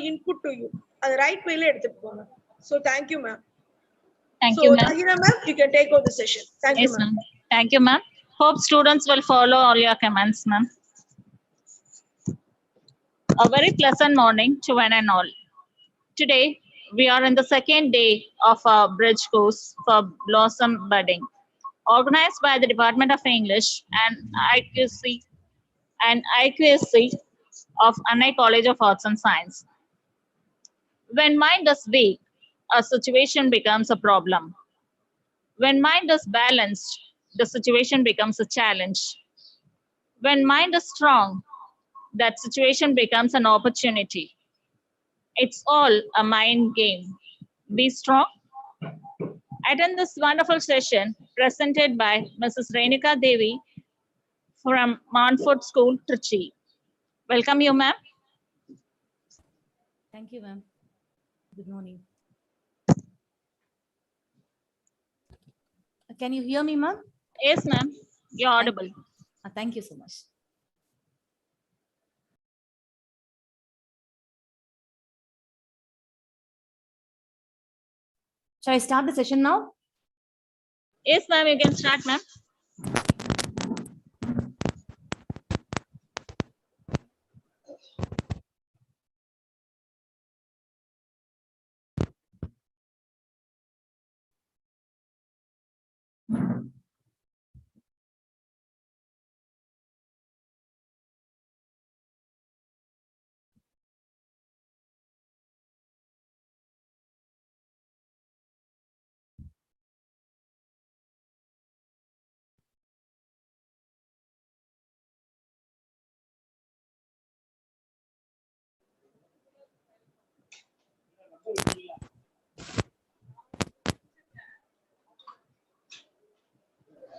input to you. The right way la eduthu poga. So thank you, ma'am. Thank So you, ma'am. Tahira ma'am, you can take over the session. Thank you, Yes, ma'am. ma'am. Thank you, ma'am. Hope students will follow all your commands, ma'am. A very pleasant morning to one and all. Today, we are in the second day of our bridge course for Blossom Budding, organized by the Department of English and IQAC of Annai College of Arts and Science. When mind is weak, a situation becomes a problem. When mind is balanced, the situation becomes a challenge. When mind is strong, that situation becomes an opportunity. It's all a mind game. Be strong. Attend this wonderful session presented by Mrs. Renika Devi from Montfort School, Trichy. Welcome you, ma'am. Thank you, ma'am. Good morning. Can you hear me, ma'am? Yes, ma'am. You're audible. Thank you so much. Shall I start the session now? Yes, ma'am. You can start, ma'am.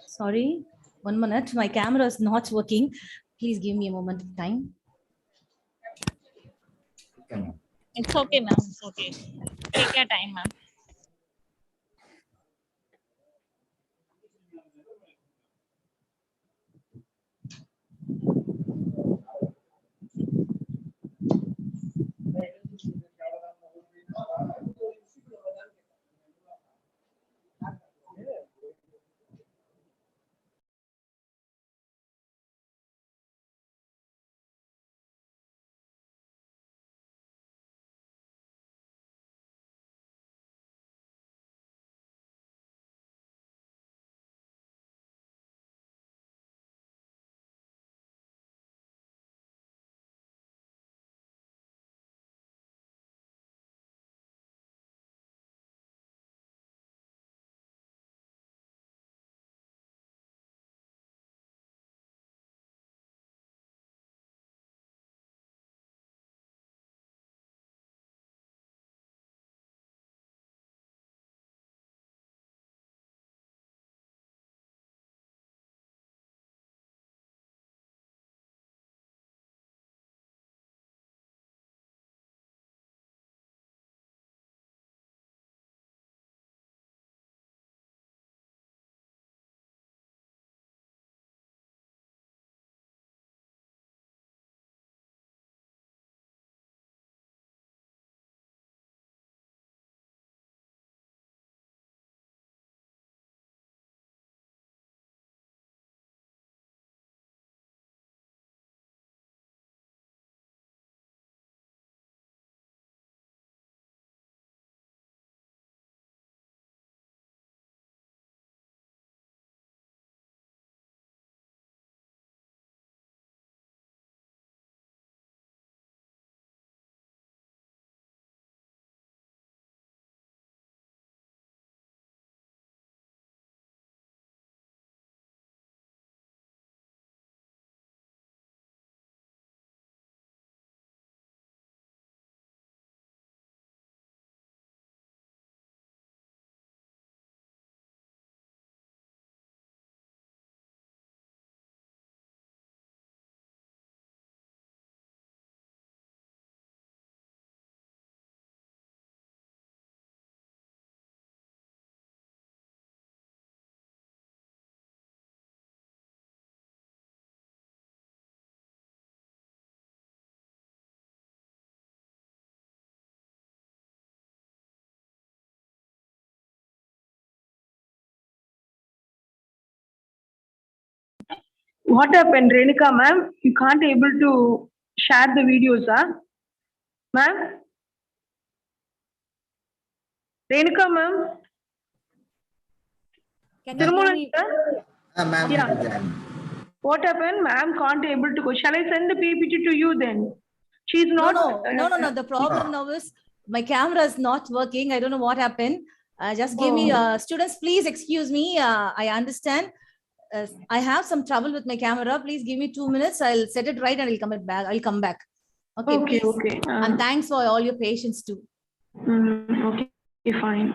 Sorry, 1 minute. My camera is not working. Please give me a moment of time. It's okay, ma'am. It's okay. Take your time, ma'am. What happened, Renuka ma'am? You can't able to share the videos, huh? Ma'am? Renuka ma'am? Can you hear me? Ma'am, Yeah. What happened? Ma'am can't able to go. Shall I send the PPT to you then? She's not. No. The problem now is my camera is not working. I don't know what happened. Just give me, students, please excuse me. I understand. I have some trouble with my camera. Please give me 2 minutes. I'll set it right and I'll come back. Okay, Okay, please. okay. And thanks for all your patience too. Okay, fine.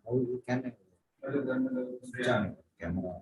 How you can camera.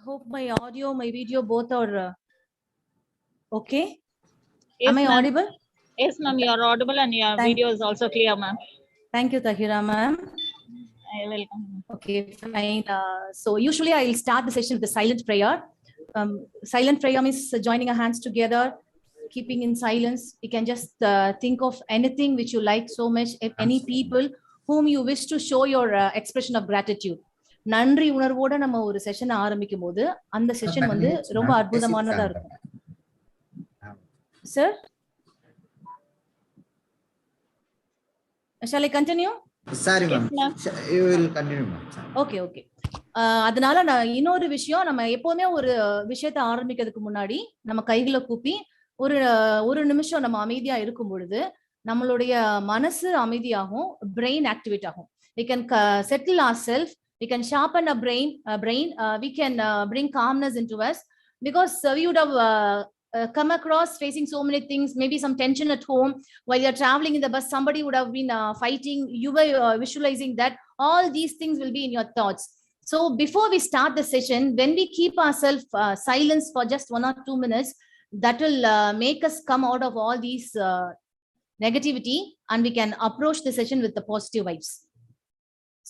Hope my audio, my video, both are okay. Yes, Am I ma'am. audible? Yes, ma'am, you are audible and your video is also clear, ma'am. Thank you, Tahira ma'am. Welcome. Okay, fine. So usually I'll start the session with the silent prayer. Silent prayer means joining our hands together, keeping in silence. You can just think of anything which you like so much, if any people whom you wish to show your expression of gratitude. நன்றி உணர்வோட நம்ம ஒரு session ஆரம்பிக்கும் போது அந்த session வந்து ரொம்ப அற்புதமானதா இருக்கும். Sir, shall I continue? Sorry, ma'am. You will continue, ma'am. Okay, okay. அதனால நான் இன்னொரு விஷயம், நம்ம எப்பவுமே ஒரு விஷயத்தை ஆரம்பிக்கிறதுக்கு முன்னாடி நம்ம கைகளை கூப்பி ஒரு நிமிஷம் நம்ம அமைதியா இருக்கும் பொழுது நம்மளுடைய மனசு அமைதியாகும், brain activate ஆகும். We can settle ourselves, we can sharpen our brain, we can bring calmness into us, because we would have come across facing so many things, maybe some tension at home while you're traveling in the bus, somebody would have been fighting, you were visualizing that all these things will be in your thoughts. So before we start the session, when we keep ourselves silence for just 1 or 2 minutes, that will make us come out of all these negativity, and we can approach the session with the positive vibes.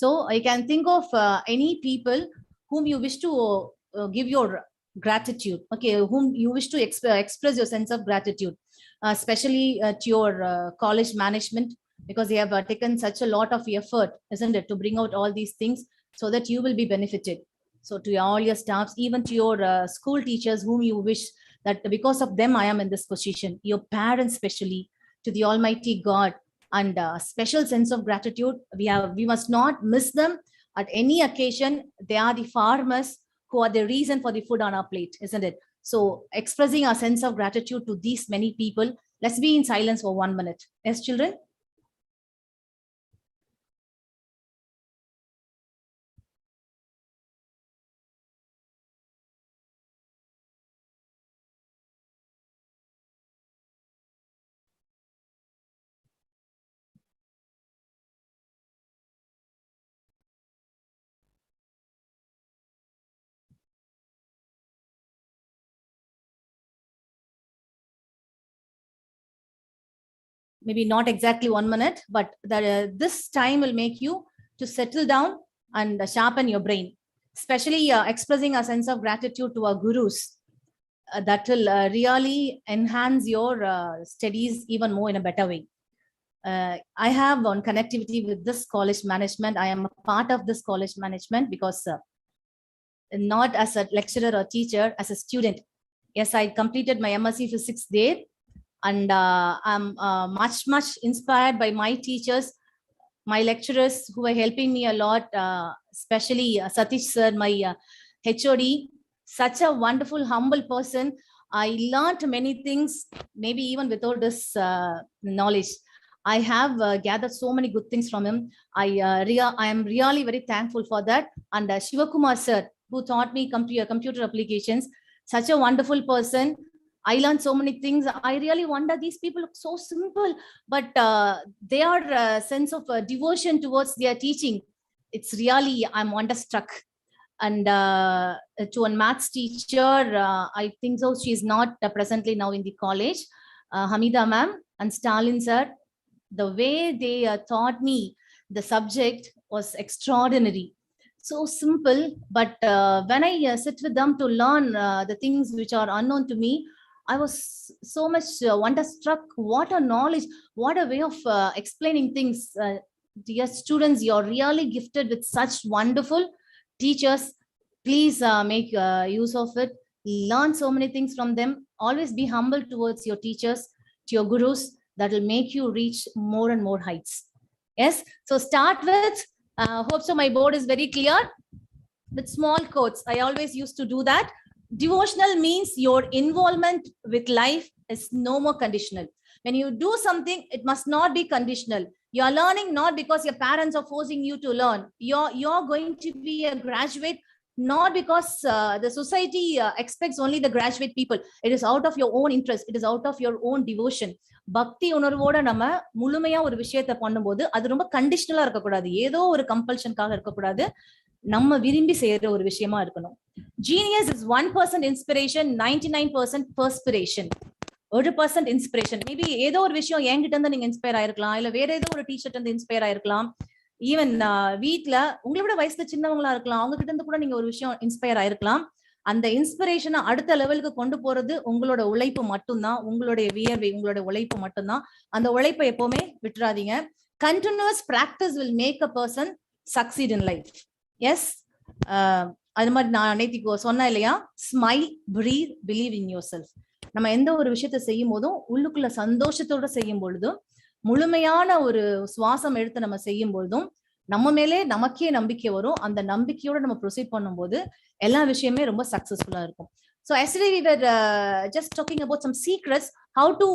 So you can think of any people whom you wish to give your gratitude, okay, whom you wish to express your sense of gratitude, especially to your college management, because they have taken such a lot of effort, isn't it, to bring out all these things so that you will be benefited. So to all your staffs, even to your school teachers whom you wish that because of them I am in this position, your parents especially, to the Almighty God, and special sense of gratitude. We must not miss them At any occasion, they are the farmers who are the reason for the food on our plate, isn't it? So expressing our sense of gratitude to these many people. Let's be in silence for 1 minute. Yes, children? Maybe not exactly 1 minute, but this time will make you to settle down and sharpen your brain, especially expressing a sense of gratitude to our gurus. That will really enhance your studies even more in a better way. I have on connectivity with this college management. I am a part of this college management because not as a lecturer or teacher, as a student. Yes, I completed my MSc Physics there, and I'm much inspired by my teachers, my lecturers who are helping me a lot, especially Satish sir, my HOD, such a wonderful, humble person. I learned many things, maybe even without this knowledge. I have gathered so many good things from him. I am really very thankful for that. And Shivakumar sir, who taught me computer applications, such a wonderful person. I learned so many things. I really wonder, these people look so simple, but they are sense of devotion towards their teaching. It's really, I'm wonderstruck. And to a maths teacher, I think so, she's not presently now in the college, Hamida ma'am and Stalin sir, the way they taught me the subject was extraordinary. So simple, but when I sit with them to learn the things which are unknown to me, I was so much wonderstruck. What a knowledge, what a way of explaining things. Dear students, you're really gifted with such wonderful teachers. Please make use of it. Learn so many things from them. Always be humble towards your teachers, to your gurus. That will make you reach more and more heights. Yes, so start with, hope so my board is very clear, with small quotes. I always used to do that. Devotional means your involvement with life is no more conditional. When you do something, it must not be conditional. You are learning not because your parents are forcing you to learn. You're going to be a graduate not because the society expects only the graduate people. It is out of your own interest. It is out of your own devotion. பக்தி உணர்வோட நம்ம முழுமையா ஒரு விஷயத்தை பண்ணும்போது அது ரொம்ப கண்டிஷனலா இருக்கக்கூடாது, ஏதோ ஒரு கம்பல்ஷனுக்காக இருக்கக்கூடாது, நம்ம விரும்பி செய்யற ஒரு விஷயமா இருக்கணும். Genius is 1% inspiration, 99% perspiration. 1% inspiration. Maybe ஏதோ ஒரு விஷயம் என்கிட்ட இருந்து நீங்க இன்ஸ்பயர் ஆயிருக்கலாம், இல்ல வேற ஏதோ ஒரு டீச்சர்ட் இருந்து இன்ஸ்பயர் ஆயிருக்கலாம். ஈவன் வீட்டுல உங்களை விட வயசுல சின்னவங்களா இருக்கலாம், அவங்க கிட்ட இருந்து கூட நீங்க ஒரு விஷயம் இன்ஸ்பயர் ஆயிருக்கலாம். அந்த இன்ஸ்பிரேஷனை அடுத்த லெவலுக்கு கொண்டு போறது உங்களோட உழைப்பு மட்டும்தான், உங்களுடைய வியர்வை, உங்களுடைய உழைப்பு மட்டும்தான். அந்த உழைப்பை எப்பவுமே விட்டுறாதீங்க. Continuous practice will make a person succeed in life. Yes, அது மாதிரி நான் நேத்திக்கு சொன்னேன் இல்லையா, smile, breathe, believe in yourself. நம்ம எந்த ஒரு விஷயத்த செய்யும் போதும் உள்ளுக்குள்ள சந்தோஷத்தோட செய்யும் பொழுதும், முழுமையான ஒரு சுவாசம் எடுத்து நம்ம செய்யும் பொழுதும் நம்ம மேலே நமக்கே நம்பிக்கை வரும். அந்த நம்பிக்கையோட நம்ம ப்ரொசீட் பண்ணும்போது எல்லா விஷயமே ரொம்ப சக்சஸ்ஃபுல்லா இருக்கும். So yesterday we were just talking about some secrets how to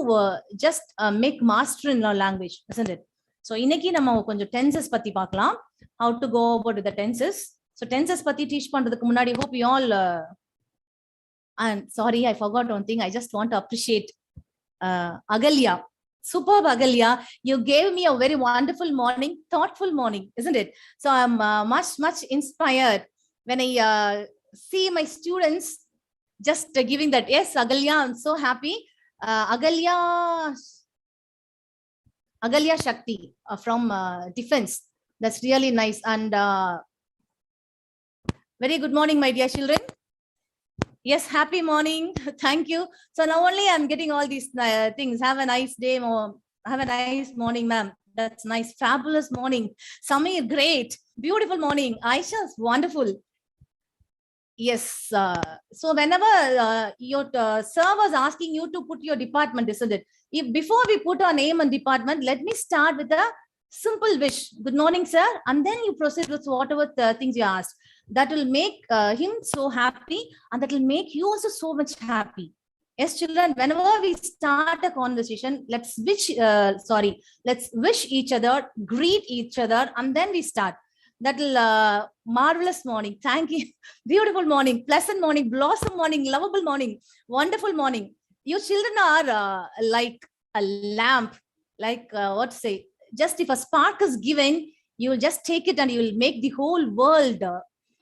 just make master in our language, isn't it? So இன்னைக்கு நம்ம கொஞ்சம் tenses பத்தி பார்க்கலாம், how to go about the tenses. So tenses பத்தி teach பண்றதுக்கு முன்னாடி hope you all and sorry I forgot one thing. I just want to appreciate Agalya. Superb, Agalya. You gave me a very wonderful morning, thoughtful morning, isn't it? So I'm much inspired when I see my students just giving that. Yes, Agalya, I'm so happy. Agalya Shakti from Defense. That's really nice. And very good morning, my dear children. Yes, happy morning. Thank you. So now only I'm getting all these things. Have a nice day. Have a nice morning, ma'am. That's nice. Fabulous morning. Samir, great. Beautiful morning. Aisha, wonderful. Yes. So whenever your sir was asking you to put your department, isn't it? If before we put our name and department, let me start with a Simple wish, good morning sir, and then you proceed with whatever things you asked. That will make him so happy, and that will make you also so much happy. Yes children, whenever we start a conversation, let's wish each other, greet each other, and then we start. That will marvelous morning, thank you. Beautiful morning, pleasant morning, blossom morning, lovable morning, wonderful morning. You children are like a lamp, like what to say, just if a spark is given, you will just take it and you will make the whole world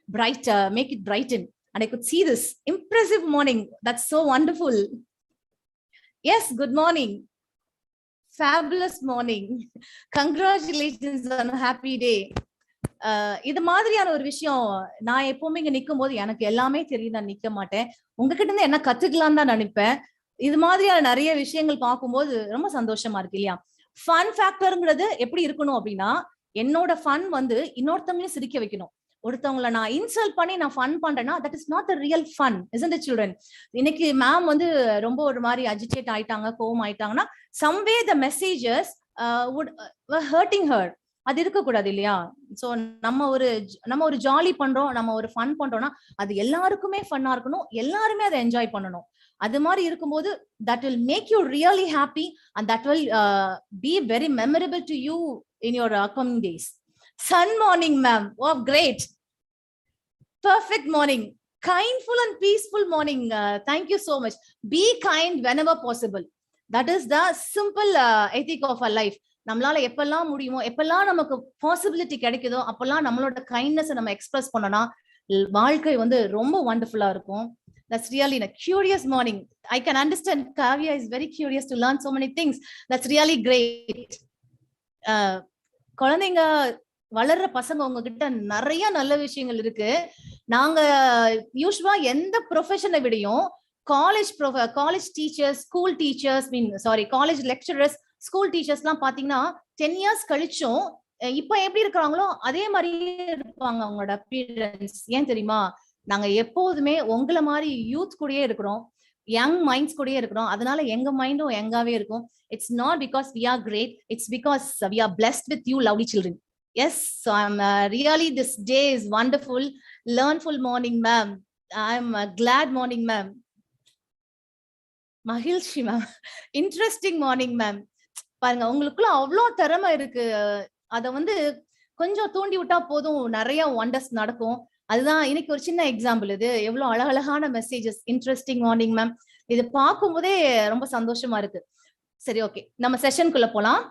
brighter, make it brighten. And I could see this impressive morning. That's so wonderful. Yes, good morning. Fabulous morning. Congratulations on a happy day. இது மாதிரியான ஒரு விஷயம் நான் எப்பவுமே இங்க நிக்கும் போது எனக்கு எல்லாமே தெரியும், நான் நிக்க மாட்டேன். உங்ககிட்ட இருந்து என்ன கத்துக்கலாம் தான் நினைப்பேன். இது மாதிரியான நிறைய விஷயங்கள் பார்க்கும்போது ரொம்ப சந்தோஷமா இருக்கு இல்லையா? ஃபன் ஃபேக்டர்ங்கிறது எப்படி இருக்கணும் அப்படின்னா, என்னோட ஃபன் வந்து இன்னொருத்தவங்களையும் சிரிக்க வைக்கணும். ஒருத்தவங்களை நான் இன்சல்ட் பண்ணி நான் ஃபன் பண்றேன்னா that is not the real fun, isn't it children? இன்னைக்கு மேம் வந்து ரொம்ப ஒரு மாதிரி அஜிடேட் ஆயிட்டாங்க, கோவம் ஆயிட்டாங்கன்னா someway the messages would hurting her. அது இருக்கக்கூடாது இல்லையா? சோ நம்ம ஒரு ஜாலி பண்றோம், நம்ம ஒரு ஃபன் பண்றோம்னா அது எல்லாருக்குமே ஃபன்னா இருக்கணும், எல்லாருமே அதை என்ஜாய் பண்ணணும். அது மாதிரி இருக்கும்போது that will make you really happy, and that will be very memorable to you in your upcoming days. Sun morning ma'am, oh great, perfect morning, kindful and peaceful morning. Thank you so much. Be kind whenever possible. That is the simple ethic of our life. நம்மளால எப்பெல்லாம் முடியுமோ, எப்பெல்லாம் நமக்கு possibility கிடைக்குதோ அப்பெல்லாம் நம்மளோட kindness நம்ம express பண்ணனா வாழ்க்கை வந்து ரொம்ப வண்டர்ஃபுல்லா இருக்கும். That's really a curious morning. I can understand Kavya is very curious to learn so many things. That's really great. குழந்தைங்க வளர்ற பசங்க உங்ககிட்ட நிறைய நல்ல விஷயங்கள் இருக்கு. நாங்க யூஸ்வலா எந்த ப்ரொஃபஷனை விடையும் college teachers, school teachers, college lecturers, school teachers எல்லாம் பாத்தீங்கன்னா 10 years கழிச்சும் இப்ப எப்படி இருக்கிறாங்களோ அதே மாதிரியே இருப்பாங்க அவங்களோட அப்பியரன்ஸ். ஏன் தெரியுமா? நாங்க எப்போதுமே உங்களை மாதிரி யூத் கூடயே இருக்கிறோம், யங் மைண்ட்ஸ் கூடயே இருக்கிறோம். அதனால எங்க மைண்டும் யங்காவே இருக்கும். It's not because we are great, it's because we are blessed with you lovely children. Yes, so I'm really, this day is wonderful. Learnful morning ma'am. I'm glad morning ma'am. மகிழ்ச்சி ma'am, interesting morning ma'am. பாருங்க உங்களுக்குள்ள அவ்வளோ திறமை இருக்கு, அத வந்து கொஞ்சம் தூண்டி விட்டா போதும் நிறைய வண்டர்ஸ் நடக்கும். அதுதான் இன்னைக்கு ஒரு சின்ன எக்ஸாம்பிள். இது எவ்வளவு அழகழகான மெசேஜஸ். Interesting morning ma'am. இது பார்க்கும் போதே ரொம்ப சந்தோஷமா இருக்கு. சரி, ஓகே, நம்ம செஷனுக்குள்ள போலாம்.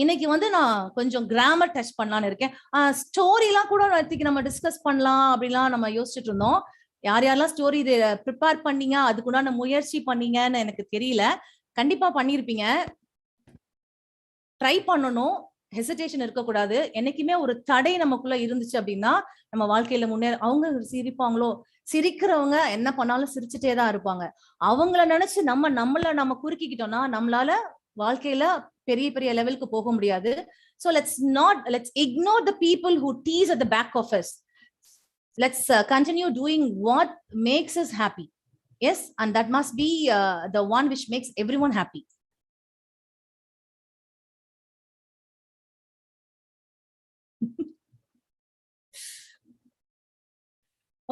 இன்னைக்கு வந்து நான் கொஞ்சம் கிராமர் டச் பண்ணலான்னு இருக்கேன். ஸ்டோரி எல்லாம் கூட நம்ம டிஸ்கஸ் பண்ணலாம் அப்படிலாம் நம்ம யோசிச்சுட்டு இருந்தோம். யாரெல்லாம் ஸ்டோரி ப்ரிப்பேர் பண்ணீங்க, அதுக்குண்டான முயற்சி பண்ணீங்கன்னு எனக்கு தெரியல. கண்டிப்பா பண்ணிருப்பீங்க. ட்ரை பண்ணணும், ஹெசிடேஷன் இருக்கக்கூடாது. என்னைக்குமே ஒரு தடை நமக்குள்ள இருந்துச்சு அப்படின்னா நம்ம வாழ்க்கையில அவங்க சிரிப்பாங்களோ, சிரிக்கிறவங்க என்ன பண்ணாலும் சிரிச்சுட்டே தான் இருப்பாங்க. அவங்கள நினைச்சு நம்ம குறுக்கிக்கிட்டோம்னா நம்மளால வாழ்க்கையில பெரிய பெரிய லெவலுக்கு போக முடியாது. So let's ignore the people who tease at the back of us. Let's continue doing what makes us happy. Yes, and that must be the one which makes everyone happy.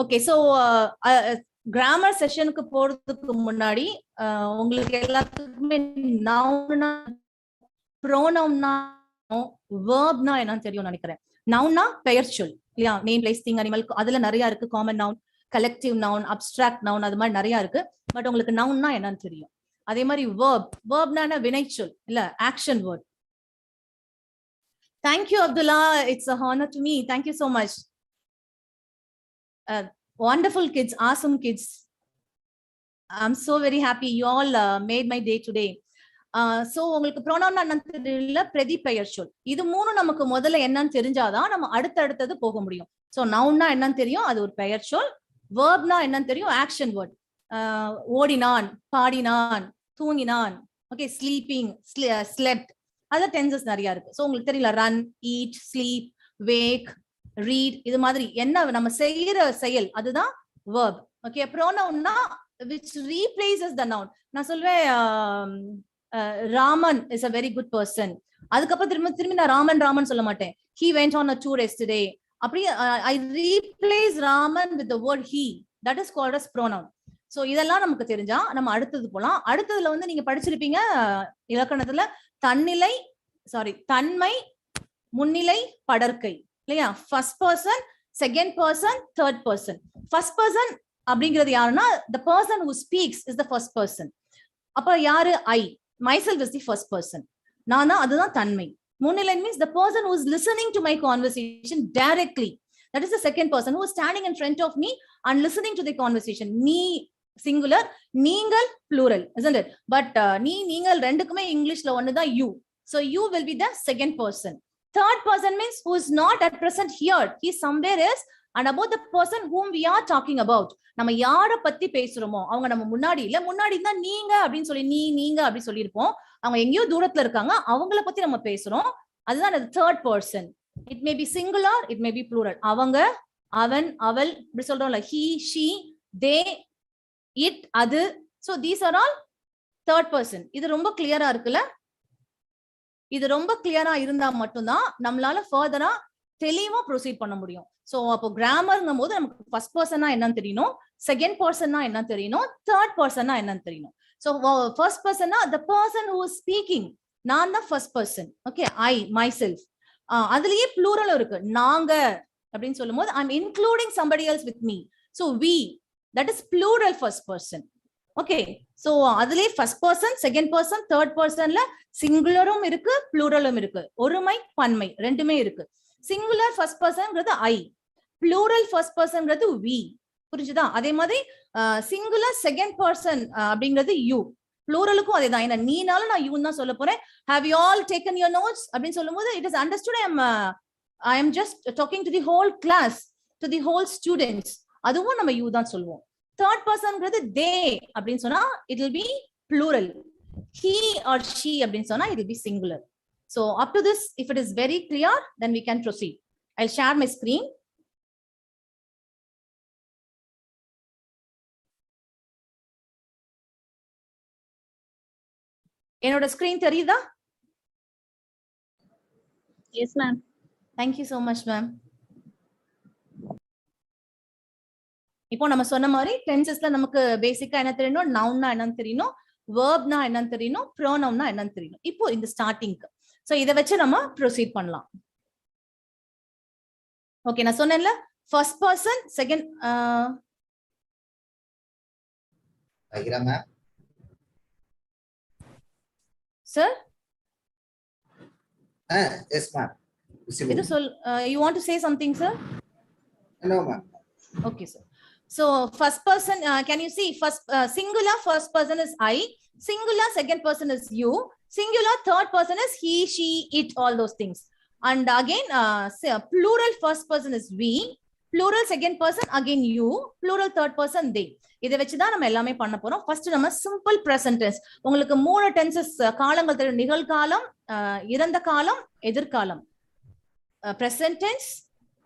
Okay, so grammar செஷனுக்கு போறதுக்கு முன்னாடி உங்களுக்கு எல்லாத்துக்குமே நவுன்னா ப்ரோனவுன்னா வெர்ப்னா என்னன்னு தெரியும் நினைக்கிறேன். நவுன்னா பெயர் சொல் இல்லையா? நேம், பிளேஸ், திங், அனிமல், அதுல நிறைய இருக்கு. Common noun, collective noun, abstract noun, அது மாதிரி நிறைய இருக்கு. பட் உங்களுக்கு நவுன்னா என்னன்னு தெரியும். அதே மாதிரி வெர்ப்னா வினைச்சொல் இல்ல action word. Thank you Abdullah, it's a honor to me. Thank you so much. Wonderful kids, awesome kids. I'm so very happy you all made my day today. So உங்களுக்கு ப்ரோனவுன் என்னன்னு தெரியல, பிரதி பெயர் சொல், இது மூணு நமக்கு முதல்ல என்னன்னு தெரிஞ்சாதான் நம்ம அடுத்தது போக முடியும். சோ நவுன்னா என்னன்னு தெரியும், அது ஒரு பெயர் சொல். வெர்ப்னா என்னன்னு தெரியும், ஆக்ஷன் வேர்ட். ஓடினான், பாடினான், தூங்கினான். ஓகே, ஸ்லீப்பிங், ஸ்லெப்ட், அத டென்சஸ் நிறைய இருக்கு. சோ உங்களுக்கு தெரியல, run, eat, sleep, wake, read, இது மாதிரி என்ன நம்ம செய்யற செயல் அதுதான் verb. ஓகே, ப்ரோனவுன்னா which replaces the noun. நான் சொல்வேன் Raman is a very good person. அதுக்கப்புறம் திரும்பி நான் ராமன் சொல்ல மாட்டேன். He went on a tour yesterday. அப்படியே I replace Raman with the word he. That is called as pronoun. So இதெல்லாம் நமக்கு தெரிஞ்சா நம்ம அடுத்தது போலாம். அடுத்ததுல வந்து நீங்க படிச்சிருப்பீங்க இலக்கணத்துல தன்மை, முன்னிலை, படர்க்கை இல்லையா? First person, second person, third person. First person அப்படிங்கிறது யாருன்னா the person who speaks is the first person. அப்ப யாரு? I. Myself is the first person. நானா, அதுதான் தன்மை. முன்னிலை means the person who is listening to my conversation directly. That is the second person who is standing in front of me and listening to the conversation. நீ singular, நீங்கள் plural, isn't it? But நீங்கள் ரெண்டுக்குமே இங்கிலீஷ்ல ஒண்ணுதான் you. So you will be the second person. Third person means who is not at present here. He is somewhere else and about the person whom we are talking about. நம்ம யார பத்தி பேசுறோமோ அவங்க நம்ம முன்னாடி தான் நீங்க அப்படின்னு சொல்லி நீங்க அப்படி சொல்லியிருப்போம். அவங்க எங்கேயோ தூரத்துல இருக்காங்க, அவங்கள பத்தி நம்ம பேசுறோம். அதுதான் third person. It may be singular, it may be plural. அவங்க, அவன், அவள் இப்படி சொல்றோம்ல, he, she, they, it, அது. So these are all third person. இது ரொம்ப கிளியரா இருக்குல்ல? இது ரொம்ப கிளியரா இருந்தா மட்டும்தான் நம்மளால ஃபர்தரா தெளிவா ப்ரொசீட் பண்ண முடியும். சோ அப்போ கிராமர்ங்கும் போது நமக்கு ஃபர்ஸ்ட் பர்சனா என்னன்னு தெரியணும், செகண்ட் பர்சனா என்னன்னு தெரியணும், தேர்ட் பர்சனா என்னன்னு தெரியணும். சோ ஃபர்ஸ்ட் பர்சனா the person who is speaking, நான் தான் first person. Okay, I, myself. அதுலயே ப்ளூரல் இருக்கு. நாங்க அப்படின்னு சொல்லும் போது I'm including somebody else with me. So we, that is plural first person. Okay, so அதுலயே first person, second person, third பர்சன்ல சிங்குலரும் இருக்கு, ப்ளூரலும் இருக்கு. ஒருமை, பன்மை ரெண்டுமே இருக்கு. சிங்குலர் ஃபர்ஸ்ட் பர்சன்ங்கிறது I, ப்ளூரல் ஃபர்ஸ்ட் பர்சன்ங்கிறது we. புரிஞ்சுதா? அதே மாதிரி சிங்குலர் செகண்ட் பர்சன் அப்படிங்கிறது you. ப்ளூரலுக்கும் அதேதான். ஏன்னா நீனாலும் நான் யூ தான் சொல்ல போறேன். Have you all taken your notes அப்படின்னு சொல்லும்போது it is understood I am just talking to the whole class, to the whole students. அதுவும் நம்ம யூ தான் சொல்லுவோம். தேர்ட் பர்சன்ங்கிறது they அப்படின்னு சொன்னா it will be plural. He or she அப்படின்னு சொன்னா it will be singular. So up to this, if it is very clear, then we can proceed. I'll share my screen. என்னோட screen தெரியுதா? Yes ma'am. Thank you so much ma'am. இப்போ நம்ம சொன்ன மாதிரி டென்சஸ்ல நமக்கு பேசிக்கா என்ன தெரியணும், நவுன்னா என்னன்னு தெரியணும், வெர்ப்னா என்னன்னு தெரியணும், ப்ரோனவுன்னா என்னன்னு தெரியணும். இப்போ இந்த ஸ்டார்டிங்க்கு சோ இத வச்சு நம்ம ப்ரொசீட் பண்ணலாம். ஓகே, நான் சொன்னேன்ல first person, second sir. Yes ma'am. இது சொல். You want to say something sir? No ma'am. Okay sir. So first person, can you see first singular first person is I, singular second person is you, singular third person is he, she, it, all those things. And again plural first person is we, plural second person again you, plural third person they. இதை வச்சுதான் நம்ம எல்லாமே பண்ண போறோம். First நம்ம simple present tense. உங்களுக்கு 3 tenses காலங்கள் தெரியும். நிகழ்காலம், இறந்த காலம், எதிர்காலம். Present tense,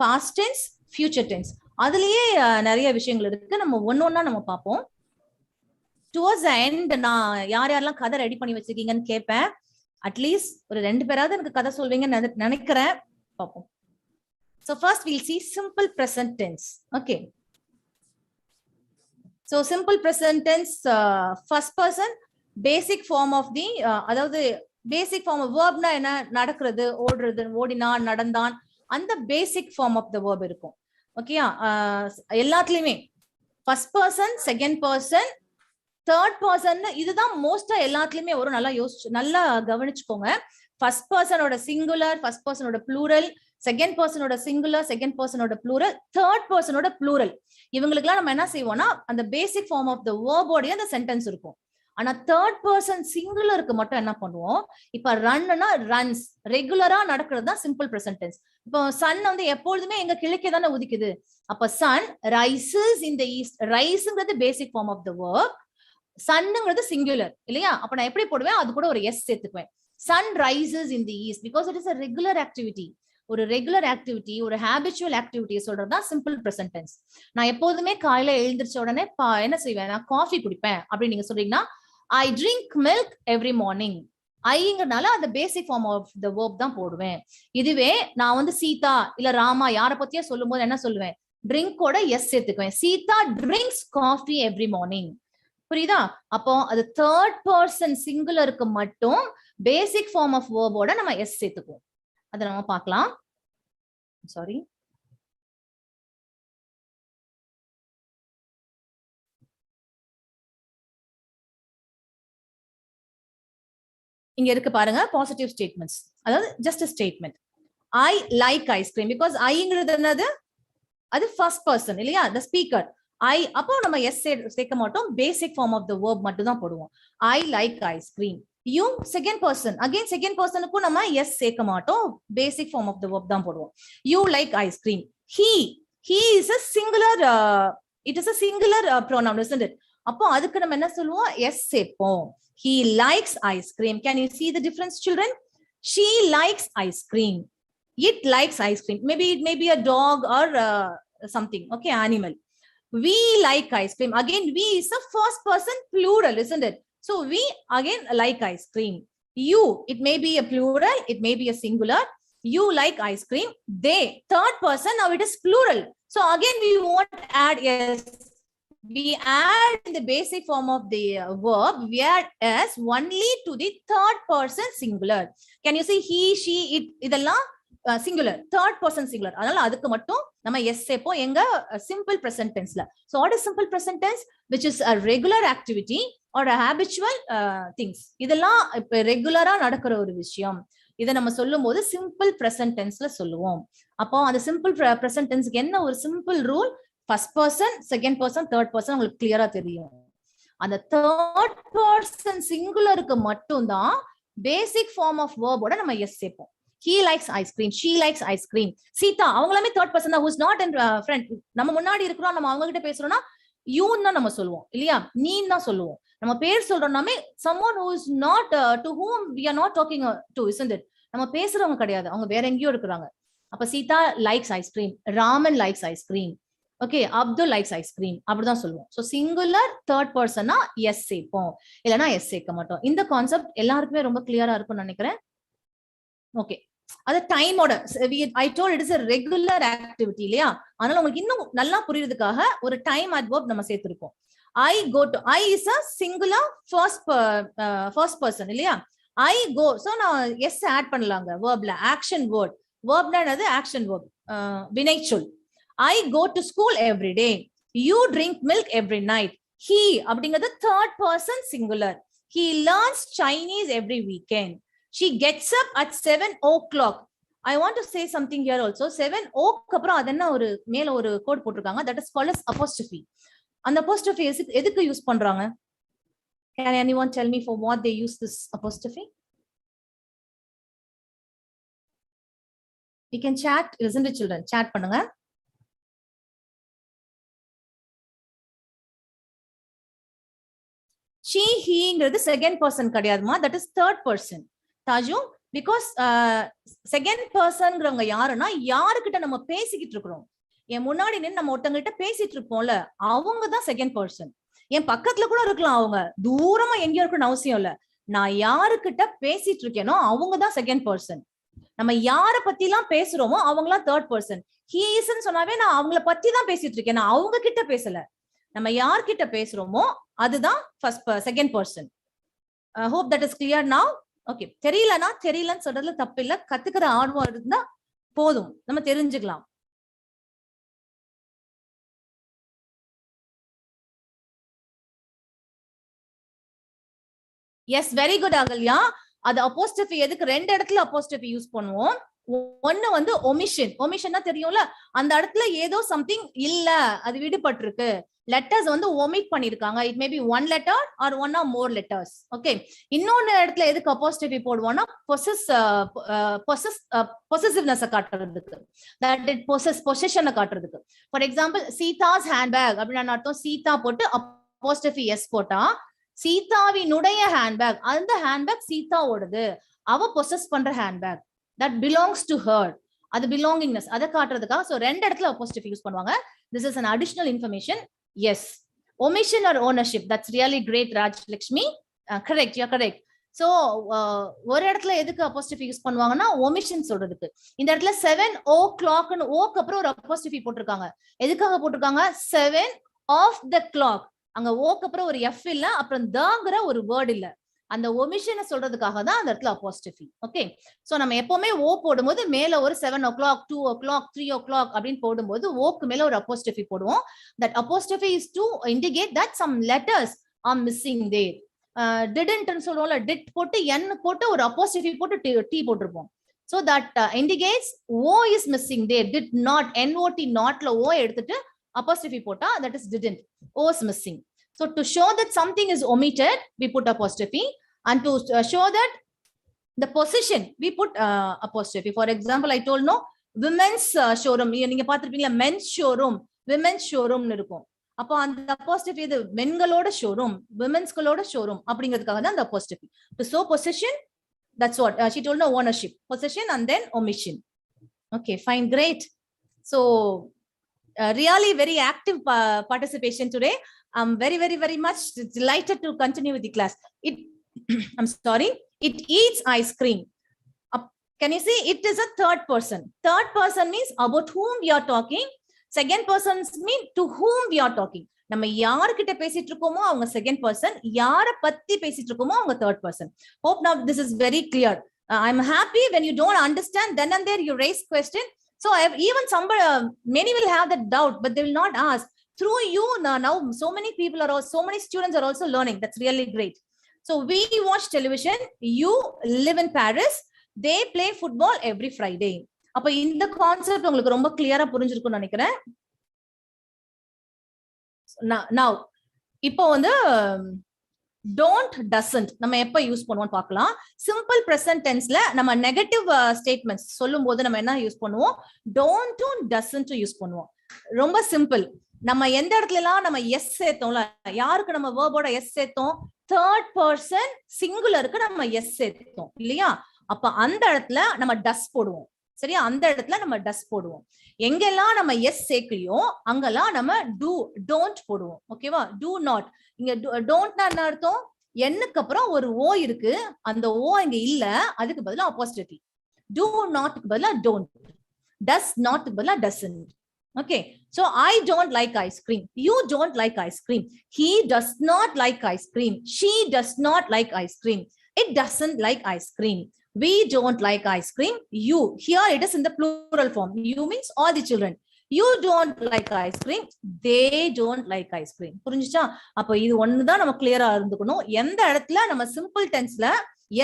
past tense, future tense. அதுலயே நிறைய விஷயங்கள் இருக்கு. நம்ம ஒன்னொன்னா நம்ம பார்ப்போம். டுவர்ட்ஸ் தி எண்ட் நான் யாரெல்லாம் கதை ரெடி பண்ணி வச்சிருக்கீங்கன்னு கேட்பேன். அட்லீஸ்ட் ஒரு 2 பேராவது எனக்கு கதை சொல்வீங்கன்னு நினைக்கிறேன். பார்ப்போம். So first we'll see simple present tense. Okay. So simple present tense, first person, basic form of the அதாவது basic form of verb na என்ன, நடக்கிறது, ஓடுறது, ஓடினான், நடந்தான், அந்த basic form of the verb இருக்கும். ஓகேயா? எல்லாத்துலயுமே first person, second person, third person, இதுதான் மோஸ்டா எல்லாத்துலயுமே ஒரு நல்லா கவனிச்சுக்கோங்க. ஃபர்ஸ்ட் பர்சனோட சிங்குலர், ஃபர்ஸ்ட் பர்சனோட ப்ளூரல், செகண்ட் பர்சனோட சிங்குலர், செகண்ட் பர்சனோட ப்ளூரல், தேர்ட் பர்சனோட ப்ளூரல். இவங்களுக்குலாம் நம்ம என்ன செய்வோம்னா அந்த பேசிக் ஃபார்ம் ஆஃப் த வேர்போடைய அந்த சென்டென்ஸ் இருக்கும். ஆனா தேர்ட் பர்சன் சிங்குலருக்கு மட்டும் என்ன பண்ணுவோம், இப்ப ரன்னா ரன்ஸ், ரெகுலரா நடக்கிறது தான் சிம்பிள் பிரசன்ட் டென்ஸ். இப்போ சன் வந்து எப்பொழுதுமே எங்க கிழக்கே தானே உதிக்குது. அப்ப sun rises in the east. ரைஸ்ங்கிறது basic form of the verb, சன்ங்கிறது சிங்குலர் இல்லையா? அப்ப நான் எப்படி போடுவேன், அது கூட ஒரு எஸ் சேர்த்துக்குவேன். Sun rises in the east because it is a regular activity. ஒரு ரெகுலர் ஆக்டிவிட்டி, ஒரு ஹேபிச்சுவல் ஆக்டிவிட்டியை சொல்றதுதான் சிம்பிள் பிரசன்ட் டென்ஸ். நான் எப்போதுமே காலையில எழுந்திரிச்ச உடனே என்ன செய்வேன், நான் காஃபி குடிப்பேன் அப்படின்னு நீங்க சொல்றீங்கன்னா I drink milk every morning. ஐங்கிறதுனால அந்த basic form of the verb தான் போடுவேன். இதுவே நான் வந்து சீதா இல்ல ராமா யார பத்தியே சொல்லும் போது என்ன சொல்லுவேன், ட்ரிங்கோட எஸ் சேர்த்துக்குவேன். Sita drinks coffee every morning. புரியுதா? அப்போ அது தேர்ட் பர்சன் சிங்குலருக்கு மட்டும் பேசிக் ஃபார்ம் ஆஃப் வேர்போட நம்ம எஸ் சேர்த்துக்குவோம். அதை நம்ம பார்க்கலாம். சாரி, இங்க இருக்கு பாருங்க, பாசிட்டிவ் ஸ்டேட்மெண்ட்ஸ். அதாவது just a statement. I like ice cream because ஐங்கிறது என்னது, அது ஃபர்ஸ்ட் பர்சன் இல்லையா, the speaker. I அப்போ நம்ம எஸ் சேர்க்க மாட்டோம், basic form of the verb மட்டும் தான் போடுவோம். I like ice cream. You second person, again second பர்சனுக்கும் நம்ம எஸ் சேர்க்க மாட்டோம், basic form of the verb தான் போடுவோம். You like ice cream. He is a singular, it is a singular pronoun, isn't it? அப்போ அதுக்கு நம்ம என்ன சொல்லுவோம், எஸ் சேர்ப்போம். He likes ice cream. Can you see the difference, children? She likes ice cream. It likes ice cream. Maybe it may be a dog or something, okay, animal. We like ice cream. Again, we is a first person plural, isn't it? So we again like ice cream. You, it may be a plural, it may be a singular. You like ice cream. They, third person, now it is plural. So again, we won't add yes. We add in the basic form of the verb, we add s only to the third person singular. Can you see he, she, it, இதெல்லாம் singular, third person singular. அதனால அதுக்கு மட்டும் நம்ம S சேர்ப்போம் எங்க simple present tenseல. So what is simple present tense? Which is a regular activity or a habitual things. இதெல்லாம் இப்ப ரெகுலரா நடக்கிற ஒரு விஷயம். இதை நம்ம சொல்லும் போது சிம்பிள் பிரசன்ட் டென்ஸ்ல சொல்லுவோம். அப்போ அந்த சிம்பிள் பிரசன்ட் டென்ஸ்க்கு என்ன ஒரு simple rule, first person, second person, third person உங்களுக்கு கிளியரா தெரியும். அந்த தேர்ட் பர்சன் சிங்குலருக்கு மட்டும்தான் பேசிக் ஃபார்ம் ஆஃப் வேர்போட நம்ம எஸ் சேர்ப்போம். He likes ice cream. She likes ice cream. Sita அவங்களுமே தேர்ட் பர்சன் தான், who's not in front. நம்ம முன்னாடி இருக்கிறோம், நம்ம அவங்க கிட்ட பேசுறோம்னா யூன்னு தான் நம்ம சொல்லுவோம் இல்லையா, நீன்னு தான் சொல்லுவோம். நம்ம பேர் சொல்றோம்னாமே someone who is not to whom we are not talking to, isn't it? நம்ம பேசுறவங்க கிடையாது, அவங்க வேற எங்கேயோ இருக்கிறாங்க. அப்ப Sita likes ice cream, Raman likes ice cream, okay, Abdul likes ice cream, அப்படிதான் சொல்லுவோம். ஸோ சிங்குலர் தேர்ட் பர்சனா எஸ் சேர்ப்போம், இல்லைன்னா எஸ் சேர்க்க மாட்டோம். இந்த கான்செப்ட் எல்லாருக்குமே ரொம்ப கிளியரா இருக்கும்னு நினைக்கிறேன். ஓகே, அது டைமோட I told it is a regular activity இல்லையா, அதனால உங்களுக்கு இன்னும் நல்லா புரியுறதுக்காக ஒரு டைம் அட்வர்ப் நம்ம சேர்த்திருக்கோம். I go to, I is a singular first person இல்லையா, ஐ கோ. ஸோ நான் எஸ் ஆட் பண்ணலாங்க வேர்ப்ல, ஆக்ஷன் வேர்ட். வேர்ப்னா என்னது, ஆக்ஷன் வேர்ப், வினைச்சொல். I go to school every day. You drink milk every night. He அப்படிங்கிறது third person singular. He learns Chinese every weekend. She gets up at 7 o'clock. I want to say something here also. 7 o'clock அப்புறம் அது என்ன ஒரு மேல ஒரு code போட்டிருக்காங்க, that is called as apostrophe. அந்த apostrophe எதுக்கு யூஸ் பண்றாங்க? Can anyone tell me for what they use this apostrophe? You can chat, listen to children, chat பண்ணுங்க. she, heங்கிறது செகண்ட் பர்சன் கிடையாதுமா, that is third person. Taju, because second பர்சன்ங்கிறவங்க யாருன்னா யாருக்கிட்ட நம்ம பேசிக்கிட்டு இருக்கிறோம். என் முன்னாடி நின்று நம்ம ஒருத்தங்கிட்ட பேசிட்டு இருப்போம்ல, அவங்க தான் செகண்ட் பர்சன். என் பக்கத்துல கூட இருக்கலாம், அவங்க தூரமா எங்கேயோ இருக்கணும்னு அவசியம் இல்ல. நான் யாருக்கிட்ட பேசிட்டு இருக்கேனோ அவங்க தான் செகண்ட் பர்சன். நம்ம யார பத்தி எல்லாம் பேசுறோமோ அவங்களாம் தேர்ட் பர்சன். ஹீஸ்ன்னு சொன்னாவே நான் அவங்கள பத்தி தான் பேசிட்டு இருக்கேன், நான் அவங்க கிட்ட பேசல. நம்ம யார்கிட்ட பேசுறோமோ அதுதான் second person. Hope that is clear now. Okay, தெரியலன்னு சொல்றதுல தப்பு இல்ல, கத்துக்கிற ஆர்வம் இருந்தா போதும், நம்ம தெரிஞ்சுக்கலாம். Yes, very good Ahalya. அது அப்போஸ்ட்ரோபி எதுக்கு, ரெண்டு இடத்துல அப்போஸ்ட்ரோபி யூஸ் பண்ணுவோம். ஒன்னு வந்து ஒமிஷன். ஒமிஷன்னா தெரியும்ல, அந்த இடத்துல ஏதோ சம்திங் இல்ல, அது விடுபட்டிருக்கு, லெட்டர்ஸ் வந்து ஒமிட் பண்ணிருக்காங்க. It may be one letter or one or more letters. Okay, இன்னொன்னு இடத்துல எதுக்கு அப்போஸ்ட்ரோபி போடுவோம்னா பொசசிவ்னஸ் காட்டுறதுக்கு, தட் இட் பொசஷனை காட்டுறதுக்கு. ஃபார் எக்ஸாம்பிள், சீதாஸ் ஹேண்ட்பேக் அப்படின்னு அர்த்தம், சீதா போட்டு அப்போஸ்ட்ரோபி எஸ் போட்டா சீதாவினுடைய ஹேண்ட்பேக், அந்த ஹேண்ட்பேக் சீதாவோடது, அவ பொசஸ் பண்ற handbag, that belongs to her, அது belongingness அதை காட்டுறதுக்காக. சோ ரெண்டு இடத்துல apostrophe யூஸ் பண்ணுவாங்க. This is an additional information. Yes, omission or ownership, that's really great, Raj Lakshmi. Correct, you're correct. So ஒரு இடத்துல எதுக்கு அப்போஸ்ட்ரோஃபி யூஸ் பண்ணுவாங்கன்னா ஒமிஷன் சொல்றதுக்கு. இந்த இடத்துல 7 o'clock ஓக்கு அப்புறம் ஒரு அப்போஸ்ட்ரோஃபி போட்டிருக்காங்க. எதுக்காக போட்டிருக்காங்க? 7 of the clock. அங்க ஓக்கு அப்புறம் ஒரு எஃப் இல்ல, அப்புறம் தங்கிற ஒரு வேர்ட் இல்ல. அந்த ஒமிஷனை சொல்றதுக்காக தான் அந்த இடத்துல அப்போஸ்ட்ரோஃபி. ஓகே, சோ நம்ம எப்பவுமே ஓ போடும்போது மேல ஒரு 7 o'clock 2 o'clock 3 o'clock அப்படின்னு போடும்போது ஓக்கு மேல ஒரு அப்போஸ்ட்ரோஃபி போடுவோம். That apostrophe is to indicate that some letters are missing there. Didn't சொல்லுவோம்ல, did போட்டு n போட்டு ஒரு அப்போஸ்ட்ரோஃபி போட்டு t போட்டிருப்போம். So that indicates o is missing there. Did not, not notல o எடுத்துட்டு apostrophe போட்டா that is didn't. O is missing. So to show that something is omitted, we put apostrophe, and to show that the position, we put apostrophe. For example, I told no women's showroom. நீங்க பாத்திருப்பீங்களா, men's showroom, women's showroom னு இருக்கும். அப்போ அந்த apostrophe இது மென்களோட showroom, விமென்ஸ்களோட showroom அப்படிங்கிறதுக்காக தான் அந்த apostrophe. To show possession, that's what she told no ownership, possession and then omission. Okay, fine, great. So really very active participation today. I'm very much delighted to continue with the class. I'm sorry, it eats ice cream. Can you see? It is a third person. Third person means about whom we are talking. Second person means to whom we are talking. நம்ம யார்கிட்ட பேசிட்டு இருக்கோமோ அவங்க second person, யார பத்தி பேசிட்டு இருக்கோமோ அவங்க third person. Hope now this is very clear. I'm happy when you don't understand, then and there you raise question. So even somebody, many will have that doubt, but they will not ask. Through you now so many people are also, so many students are also learning. That's really great. So we watch television, you live in Paris, they play football every Friday. அப்ப இந்த concept உங்களுக்கு ரொம்ப கிளியரா புரிஞ்சிருக்கும்னு நினைக்கிறேன். Now இப்போ வந்து don't doesn't நம்ம எப்ப யூஸ் பண்ணுவோம் பார்க்கலாம். சிம்பிள் பிரசன்ட் டென்ஸ்ல நம்ம நெகட்டிவ் ஸ்டேட்மெண்ட்ஸ் சொல்லும் போது நம்ம என்ன யூஸ் பண்ணுவோம்? don't doesn't யூஸ் பண்ணுவோம். ரொம்ப சிம்பிள். நம்ம எந்த இடத்துல எல்லாம் நம்ம எஸ் சேர்த்தோம்ல, யாருக்கு நம்ம வேர்போட எஸ் சேர்த்தோம்? தேர்ட் பர்சன் சிங்குலருக்கு நம்ம எஸ் சேர்த்தோம் இல்லையா? அப்ப அந்த இடத்துல நம்ம டஸ் போடுவோம். சரியா? அந்த இடத்துல நம்ம டஸ் போடுவோம். எங்கெல்லாம் நம்ம எஸ் சேர்க்கலையோ அங்கெல்லாம் நம்ம டோன்ட் போடுவோம். ஓகேவா? Do not. இங்க டோன்ட்னா என்ன அர்த்தம்? எண்ணுக்கு அப்புறம் ஒரு ஓ இருக்கு, அந்த ஓ இங்க இல்ல, அதுக்கு பதிலா அப்போஸ்ட்ரோஃபி. டூ நாட்க்கு பதிலா டோன்ட், டஸ் நாட்க்கு பதிலா doesn't. Okay, so I don't like ice cream, you don't like ice cream, he does not like ice cream, she does not like ice cream, it doesn't like ice cream, we don't like ice cream, you, here it is in the plural form, you means all the children, you don't like ice cream, they don't like ice cream. புரிஞ்சுச்சா? அப்ப இது ஒண்ணுதான் நம்ம கிளியரா இருந்துக்கணும். எந்த இடத்துல நம்ம சிம்பிள் டென்ஸ்ல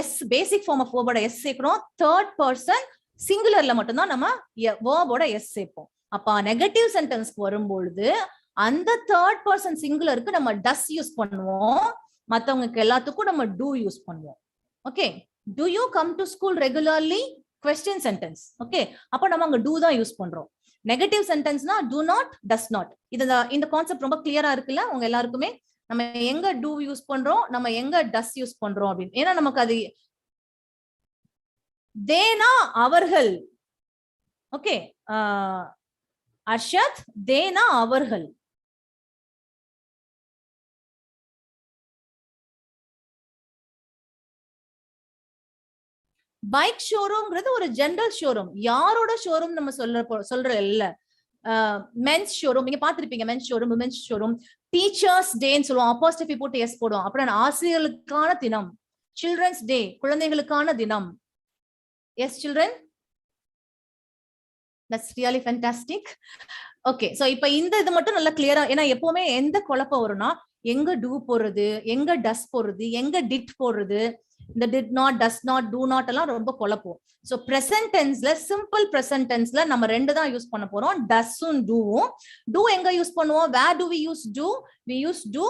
எஸ் பேசிக் ஃபார்ம் ஆஃப் வேர்போட எஸ் சேர்க்கிறோம், தேர்ட் பர்சன் சிங்குலர்ல மட்டும்தான் நம்ம வேர்போட எஸ் சேர்ப்போம். அப்ப நெகட்டிவ் சென்டென்ஸ்க்கு வரும்பொழுது அந்த தேர்ட் பர்சன் சிங்குலருக்கு நம்ம டஸ் யூஸ் பண்ணுவோம், மத்தவங்களுக்கு எல்லாத்துக்கும் நம்ம டூ யூஸ் பண்ணுவோம். Okay, do you come to school regularly? Question sentence. Okay, அப்ப நம்ம அங்க do தான் யூஸ் பண்றோம். நெகட்டிவ் சென்டென்ஸ்னா do not, does not. இந்த கான்செப்ட் ரொம்ப கிளியரா இருக்குல்ல உங்க எல்லாருக்குமே? நம்ம எங்க do யூஸ் பண்றோம், நம்ம எங்க does யூஸ் பண்றோம் அப்படின்னு. ஏன்னா நமக்கு அது தேனா அவர்கள். ஓகே, அர்ஷத் தேனா அவர்கள். பைக் ஷோரூம்ங்கிறது ஒரு ஜெனரல் ஷோரூம், யாரோட ஷோரூம் நம்ம சொல்ற இல்ல. மென்ஸ் ஷோரூம் நீங்க பாத்திருப்பீங்க, men's showroom, women's showroom. Teachers டேன்னு சொல்லுவோம், அப்போஸ்ட்ரோஃபி போட்டு எஸ் போடுவோம். அப்புறம் ஆசிரியர்களுக்கான தினம், சில்ட்ரன்ஸ் டே, குழந்தைகளுக்கான தினம். Yes children, that's really fantastic. Okay, so இப்ப இந்த இது மட்டும் நல்லா கிளியரா, ஏன்னா எப்பவுமே எந்த குழப்பம் வரும்னா எங்க டூ போடுறது, எங்க டஸ் போடுறது, எங்க டிட் போடுறது, இந்த did not, does not, do not எல்லாம் ரொம்ப குழப்பம். So present tenseல, simple present tenseல நம்ம ரெண்டு தான் யூஸ் பண்ண போறோம், doesம் doவும். Do எங்க யூஸ் பண்ணுவோம்? Where do we use do? We use do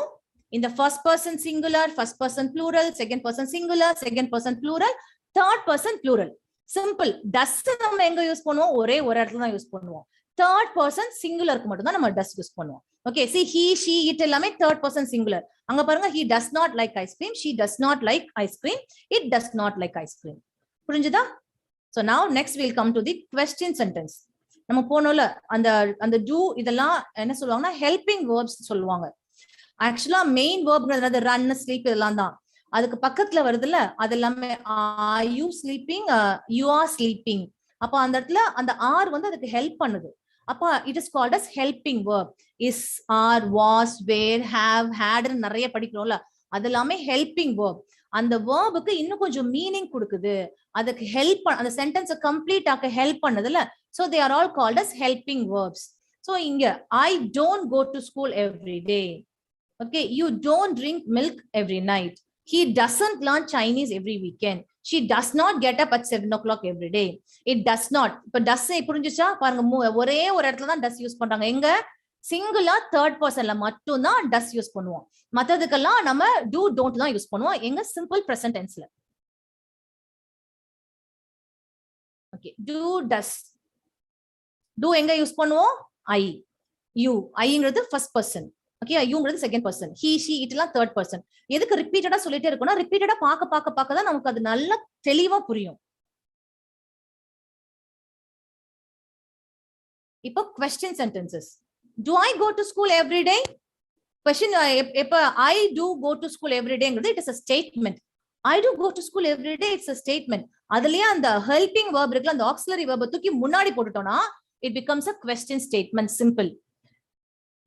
in the first person singular, first person plural, second person singular, second person plural, third person plural. Simple. Does நம்ம எங்க use பண்ணுவோம்? ஒரே ஒரு இடத்துல தான் யூஸ் பண்ணுவோம். தேர்ட் பர்சன் சிங்குலருக்கு மட்டும் தான் நம்ம டஸ் யூஸ் பண்ணுவோம். Okay, see he, she, it எல்லாமே தேர்ட் பர்சன் சிங்குலர். அங்க பாருங்க, he does not like ice cream, she does not like ice cream, it does not like ice cream. புரிஞ்சுதா? So now next we'll come to the question sentence. நம்ம போனோம்ல அந்த do இதெல்லாம் என்ன சொல்லுவாங்கன்னா helping verbs சொல்லுவாங்க. ஆக்சுவலா மெயின் வேர்ப்ங்கிறது ரன், ஸ்லீப் இதெல்லாம் தான். அதுக்கு பக்கத்துல வருதுல்ல அது எல்லாமே are you sleeping, you are sleeping. அப்ப அந்த இடத்துல அந்த ஆர் வந்து அதுக்கு ஹெல்ப் பண்ணுது. அப்ப it is called as helping verb. is, are, was, were, have, had நிறைய படிக்கிறோம்ல, அது எல்லாமே ஹெல்பிங் verb. அந்த வேர்புக்கு இன்னும் கொஞ்சம் மீனிங் கொடுக்குது, அதுக்கு ஹெல்ப் அந்த சென்டென்ஸை கம்ப்ளீட் ஆக்க help பண்ணுதுல. So they are all called as helping verbs. So இங்க I don't go to school every day. Okay, you don't drink milk every night. He doesn't learn Chinese every weekend. She does not get up at 7 o'clock every day. It does not. இப்ப does புரிஞ்சுச்சா பாருங்க, ஒரே ஒரு இடத்துல தான் does use பண்றாங்க. எங்க சிங்குலா third பர்சன்ல மட்டும் தான் does யூஸ் பண்ணுவோம். மத்ததுக்கெல்லாம் நம்ம do don't தான் யூஸ் பண்ணுவோம். எங்க சிம்பிள் பிரசன்ட் டென்ஸ்ல. Okay, do does. do எங்க யூஸ் பண்ணுவோம்? I, you. ஐங்கிறது ஃபர்ஸ்ட் பர்சன். ஓகே, யூங்கிறது second person. he, she, it எல்லாம் தேர்ட் பர்சன். எதுக்கு ரிப்பீட்டடா சொல்லிட்டே இருக்கோம்னா ரிப்பீட்டடா பார்க்க தான் நமக்கு அது நல்லா தெளிவா புரியும். இப்போ question sentences. Do I go to school every day? Question, இப்ப I do go to school every day ங்கிறது it is a statement. I do go to school every day, it's a statement. அதுலயே அந்த helping verb இருக்குல, அந்த auxiliary verb தூக்கி முன்னாடி போட்டுட்டோம்னா it becomes a question statement. Simple.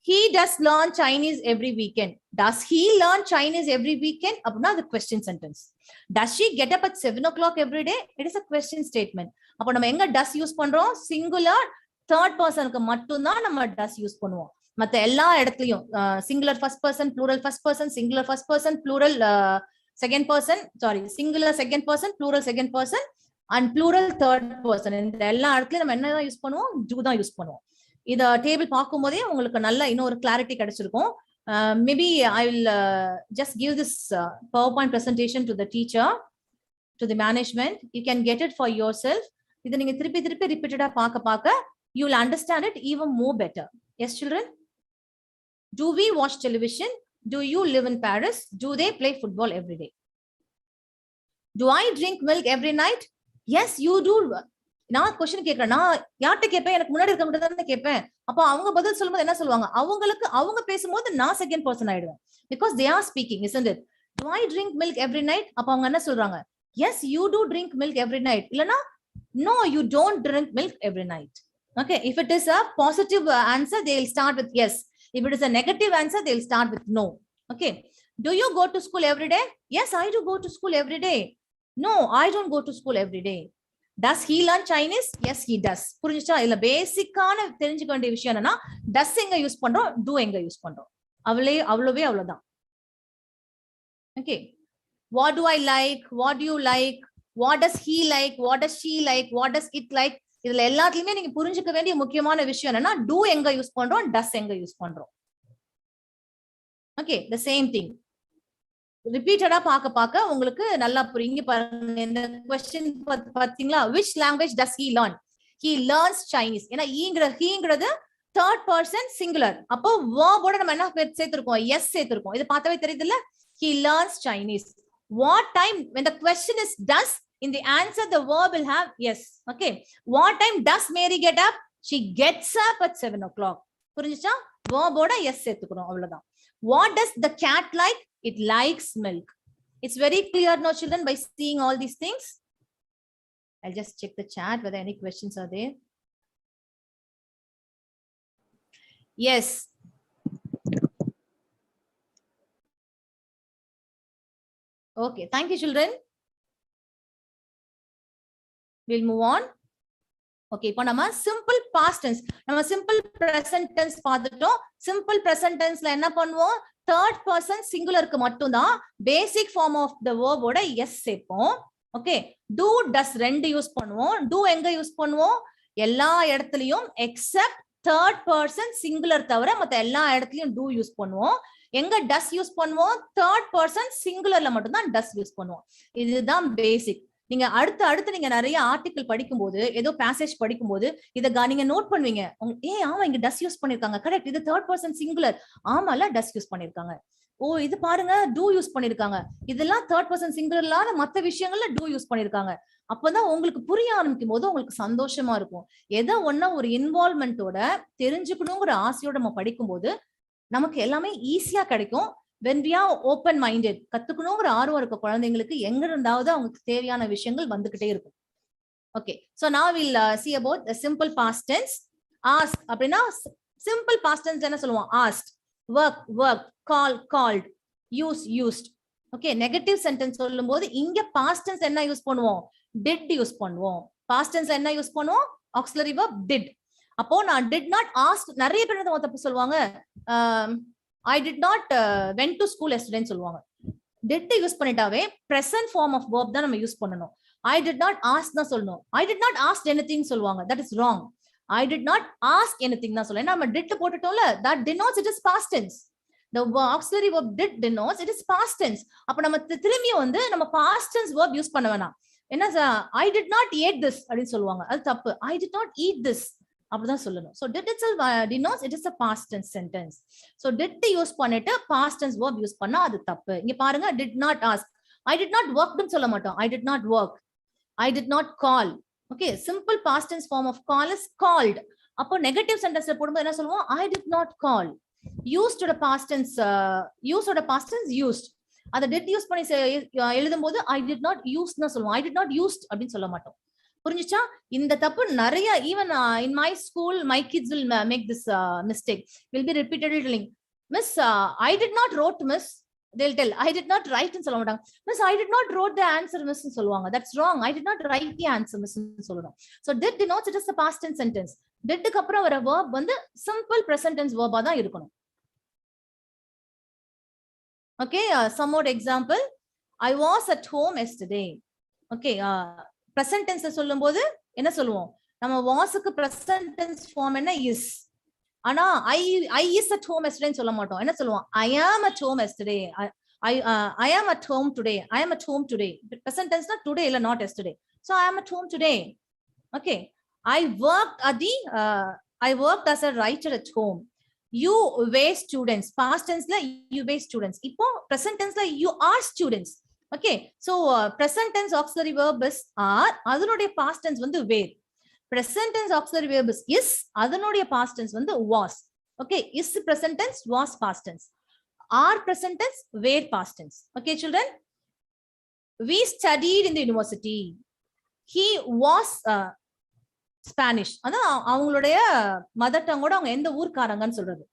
He does learn Chinese every weekend. Does he learn Chinese every weekend? அப்படின்னா அது question sentence. Does she get up at 7 o'clock every day? It is a question statement. அப்போ நம்ம எங்க does use பண்றோம்? Singular third பர்சனுக்கு மட்டும்தான் நம்ம does use பண்ணுவோம். மத்த எல்லா இடத்துலயும் singular first person, plural first person, singular first person, plural second person, sorry singular second person, plural second person and plural third person, இந்த எல்லா இடத்துலயும் நம்ம என்ன யூஸ் பண்ணுவோம்? do தான் யூஸ் பண்ணுவோம். இத டேபிள் பார்க்கும் போதே உங்களுக்கு நல்ல இன்னொரு கிளாரிட்டி கிடைச்சிருக்கும். Maybe I will just give this PowerPoint presentation to the teacher, to the management. You can get it for yourself. இத நீங்க திருப்பி ரிப்பீட்டடா பார்க்க you will understand it even more better. Yes children, do we watch television? Do you live in Paris? Do they play football every day? Do I drink milk every night? Yes, you do. நான் question கேக்குறேன், நான் யார்கிட்ட கேட்பேன்? எனக்கு முன்னாடி இருக்க மட்டும் தான் கேட்பேன். அப்போ அவங்க பதில் சொல்லும்போது என்ன சொல்லுவாங்க? அவங்க பேசும்போது நான் செகண்ட் பர்சன் ஆயிடுவேன். Because they are speaking, isn't it? Do I drink milk every night? அப்போ அவங்க என்ன சொல்றாங்க? Yes, you do drink milk every night. இல்லனா no, you don't drink milk every night. Okay, if it is a positive answer, they will start with yes. If it is a negative answer, they will start with no. Okay, do you go to school every day? Yes, I do go to school every day. No, I don't go to school every day. Does he learn Chinese? Yes, he does. புரிஞ்சுச்சா? இல்ல பேசிக்கான தெரிஞ்சுக்க வேண்டிய விஷயம் என்னன்னா does எங்க use பண்றோம், do எங்க யூஸ் பண்றோம், அவ்வளவுதான். Okay, what do I like? What do you like? What does he like? What does she like? What does it like? இதுல எல்லாத்துலயுமே நீங்க புரிஞ்சுக்க வேண்டிய முக்கியமான விஷயம் என்னன்னா do எங்க யூஸ் பண்றோம், does எங்க யூஸ் பண்றோம். Okay, the same thing. ரிப்பீட்டடா பார்க்க உங்களுக்கு நல்லா புரியுங்க. பாருங்க இந்த क्वेश्चन பாத்தீங்களா? which language does he learn? He learns Chinese. ஏன்னா ஹீங்கிறது தேர்ட் பர்சன் சிங்குலர். அப்போ verb-ஓட நம்ம என்ன சேர்த்திருக்கோம்? yes சேர்த்திருக்கோம். இது பார்த்தாவே தெரியுதுல்ல? He learns Chinese. What time? When the question is does, in the answer the verb will have yes. Okay, what time does Mary get up? She gets up at 7 o'clock. புரிஞ்சுச்சா? verb-ஓட yes சேர்த்துக்கணும், அவ்வளவுதான். What does the cat like? It likes milk. It's very clear now children by seeing all these things. I'll just check the chat whether any questions are there. Yes. Okay, thank you children. We'll move on. Okay, இப்போ நம்ம simple past tense, நம்ம simple present tense பார்த்துட்டோம். simple present tenseல என்ன பண்ணுவோம்? Third person சிங்குலருக்கு மட்டும்தான் basic form of the வேர்போட s சேர்ப்போம். ஓகே, டூ டஸ் ரெண்டு யூஸ் பண்ணுவோம். டூ எங்க யூஸ் பண்ணுவோம்? எல்லா இடத்துலயும் எக்ஸப்ட் தேர்ட் பர்சன் சிங்குலர் தவிர மத்த எல்லா இடத்துலயும் டூ யூஸ் பண்ணுவோம். எங்க டஸ் யூஸ் பண்ணுவோம்? தேர்ட் பர்சன் சிங்குலர்ல மட்டும்தான் டஸ் யூஸ் பண்ணுவோம். இதுதான் பேசிக். நீங்க அடுத்து நீங்க நிறைய ஆர்டிகிள் படிக்கும்போது, ஏதோ பேசேஜ் படிக்கும்போது இதை நீங்க நோட் பண்ணுவீங்க. ஆமா இங்க டஸ் யூஸ் பண்ணிருக்காங்க, கரெக்ட், இது தேர்ட் பர்சன் சிங்குலர், ஆமால டஸ் யூஸ் பண்ணிருக்காங்க. ஓ இது பாருங்க டூ யூஸ் பண்ணிருக்காங்க, இதெல்லாம் தேர்ட் பர்சன் சிங்குலர்லான மத்த விஷயங்கள்ல டூ யூஸ் பண்ணிருக்காங்க. அப்பதான் உங்களுக்கு புரிய ஆரம்பிக்கும் போது உங்களுக்கு சந்தோஷமா இருக்கும். எதை ஒன்னா ஒரு இன்வால்வ்மெண்டோட தெரிஞ்சுக்கணுங்கிற ஆசையோட நம்ம படிக்கும்போது நமக்கு எல்லாமே ஈஸியா கிடைக்கும். when we are open minded, கத்துக்கணுங்கிற ஆர்வம் இருக்க குழந்தைங்களுக்கு எங்க இருந்தாவது அவங்களுக்கு தேவையான விஷயங்கள் வந்துகிட்டே இருக்கும். Okay, so now we'll see about the simple past tense. Ask அப்படின்னா simple past tense என்ன சொல்லுவோம்? Asked, work, worked, call, called, use, used. Okay, negative sentence சொல்லும்போது இங்க past tense என்ன யூஸ் பண்ணுவோம்? Did யூஸ் பண்ணுவோம். Past tense என்ன use பண்ணுவோம்? Auxiliary verb did. அப்போ நான் did not ask, நிறைய பேர் தப்பு சொல்லுவாங்க. I did not went to school yesterday சொல்லுவாங்க. Did யூஸ் பண்ணிட்டாவே present form of verb தான் நம்ம யூஸ் பண்ணணும். I did not ask தான் சொல்லணும். I did not ask anything சொல்லுவாங்க. That is wrong. I did not ask anything தான் சொல்லணும். நம்ம did போட்டுட்டோம்ல, that denotes it is past tense. The auxiliary verb did denotes it is past tense. அப்ப நம்ம திரும்பியும் வந்து நம்ம past tense verb யூஸ் பண்ண வேணாம். என்ன I did not eat this அப்படின்னு சொல்லுவாங்க. அது தப்பு. I did not eat this அப்படிதான் சொல்லணும். So did itself denotes it is a past tense sentence. So did use பண்ணிட்டு past tense verb யூஸ் பண்ணா அது தப்பு. இங்க பாருங்க, did not ask. I did not work ன்னு சொல்ல மாட்டோம். I did not work. I did not call. Okay, simple past tense form of call is called. அப்போ negative sentence போடும்போது என்ன சொல்லுவோம்? I did not call. Used to the past tense, used to the past tense used. அத did use பண்ணி எழுதும்போது I did not use ன்னு சொல்லுவோம். I did not used அப்படின்னு சொல்ல மாட்டோம். புரிஞ்சுச்சா? இந்த தப்பு நிறைய, even in my school my kids will make this mistake. Will be repeatedly telling, Miss, I did not wrote, Miss. They'll tell, I did not write ன்னு சொல்ல மாட்டாங்க. Miss, I did not wrote the answer, Miss ன்னு சொல்லுவாங்க. That's wrong. I did not write the answer, Miss ன்னு சொல்லணும். So did denotes it is a past tense sentence. Did க்கு அப்புறம் வர verb வந்து simple present tense verb ஆ தான் இருக்கணும். Okay, some more example. I was at home yesterday. Okay, present tense சொல்லும்போது என்ன சொல்லுவோம்? நம்ம wasக்கு present tense form என்ன? Is. ஆனா I is at home yesterday சொல்ல மாட்டோம். என்ன சொல்லுவோம்? I am at home yesterday. I am at home today. I am at home today. Present tense na today இல்ல not yesterday. So I am at home today. Okay. I worked as a writer at home. You were students. Past tense la you were students. இப்போ present tense la you are students. Okay. So present tense auxiliary verb is are. அதனுடைய past tense வந்து were. Present tense auxiliary verb is அதனுடைய past tense வந்து was. Okay, is present tense, was past tense. Are present tense, were past tense. Okay, children, we studied in the university. He was Spanish. அதான் அவங்களுடைய mother டங்கோட அவங்க எந்த ஊர்க்காரங்கன்னு சொல்றது.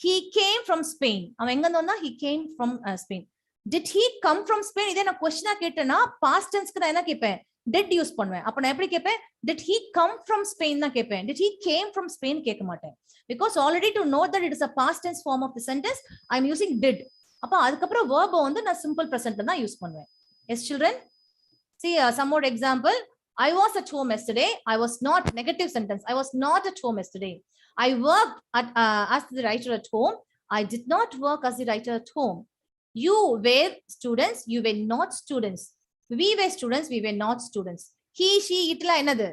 He came from Spain. அவன் எங்க இருந்து வந்தா? He came from Spain. Did he come from Spain? இதே நான் क्वेश्चனா கேட்டேன்னா past tenseக்கு நான் என்ன கேட்பேன்? Did யூஸ் பண்ணுவேன். அப்ப நான் எப்படி கேட்பேன்? Did he come from Spain தான் கேட்பேன். Did he came from Spain கேட்க மாட்டேன். Because already to know that it is a past tense form of the sentence, I am using did. அப்ப அதுக்கப்புறம் verb வந்து நான் simple present தான் use பண்ணுவேன். Yes, children? See some more example. I was at home yesterday. I was not, negative sentence. I was not at home yesterday. I worked as the writer at home. I did not work as the writer at home. You were students. You were not students. We were students. We were not students. He, she, itla என்னது?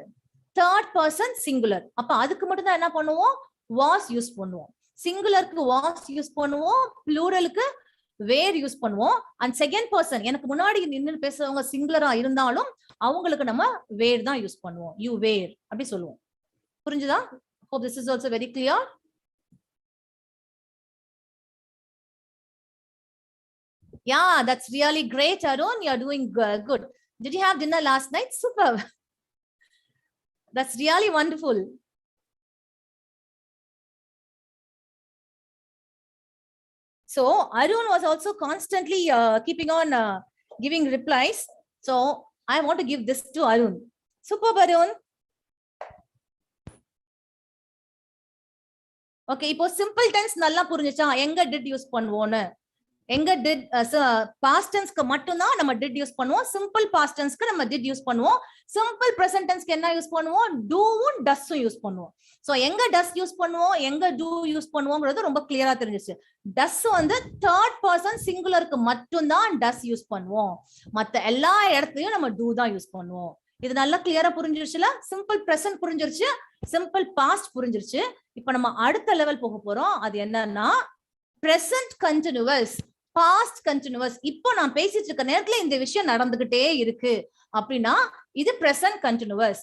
Third person singular. அப்ப அதுக்கு மட்டும் தான் என்ன பண்ணுவோம்? Was use பண்ணுவோம். சிங்குலருக்கு was use பண்ணுவோம். ப்ளூரலுக்கு were use பண்ணுவோம். and second person, எனக்கு முன்னாடி நின்னு பேசுறவங்க சிங்குலரா இருந்தாலும் அவங்களுக்கு நம்ம were தான் யூஸ் பண்ணுவோம். You were அப்படி சொல்லுவோம். புரிஞ்சுதா? Hope this is also very clear. Yeah, that's really great, Arun. You're doing good. Did you have dinner last night? Super. That's really wonderful. So Arun was also constantly keeping on giving replies. So I want to give this to Arun. Super, Arun. Okay, இப்போ simple tense நல்லா புரிஞ்சுச்சா? எங்க did use பண்ணுவோம்னு? எங்க did past tenseக்கு மட்டும் தான் நம்ம did use பண்ணுவோம். simple past tenseக்கு நம்ம did யூஸ் பண்ணுவோம். simple present tenseக்கு என்ன யூஸ் பண்ணுவோம்? do um does um use பண்ணுவோம். சோ எங்க does யூஸ் பண்ணுவோம், எங்க do யூஸ் பண்ணுவோம்ங்கிறது ரொம்ப கிளியரா தெரிஞ்சிச்சு. does வந்து third person singularக்கு மட்டும் தான் does யூஸ் பண்ணுவோம். மத்த எல்லா இடத்துலயும் நம்ம do தான் யூஸ் பண்ணுவோம். இது நல்லா கிளியரா புரிஞ்சிருச்சுல? simple present புரிஞ்சிருச்சு, simple past புரிஞ்சிருச்சு. இப்போ நம்ம அடுத்த லெவல் போக போறோம். அது என்னன்னா present continuous, past continuous. இப்போ நான் பேசிட்டு இருக்க நேரத்துல இந்த விஷயம் நடந்துகிட்டே இருக்கு அப்படின்னா இது present continuous.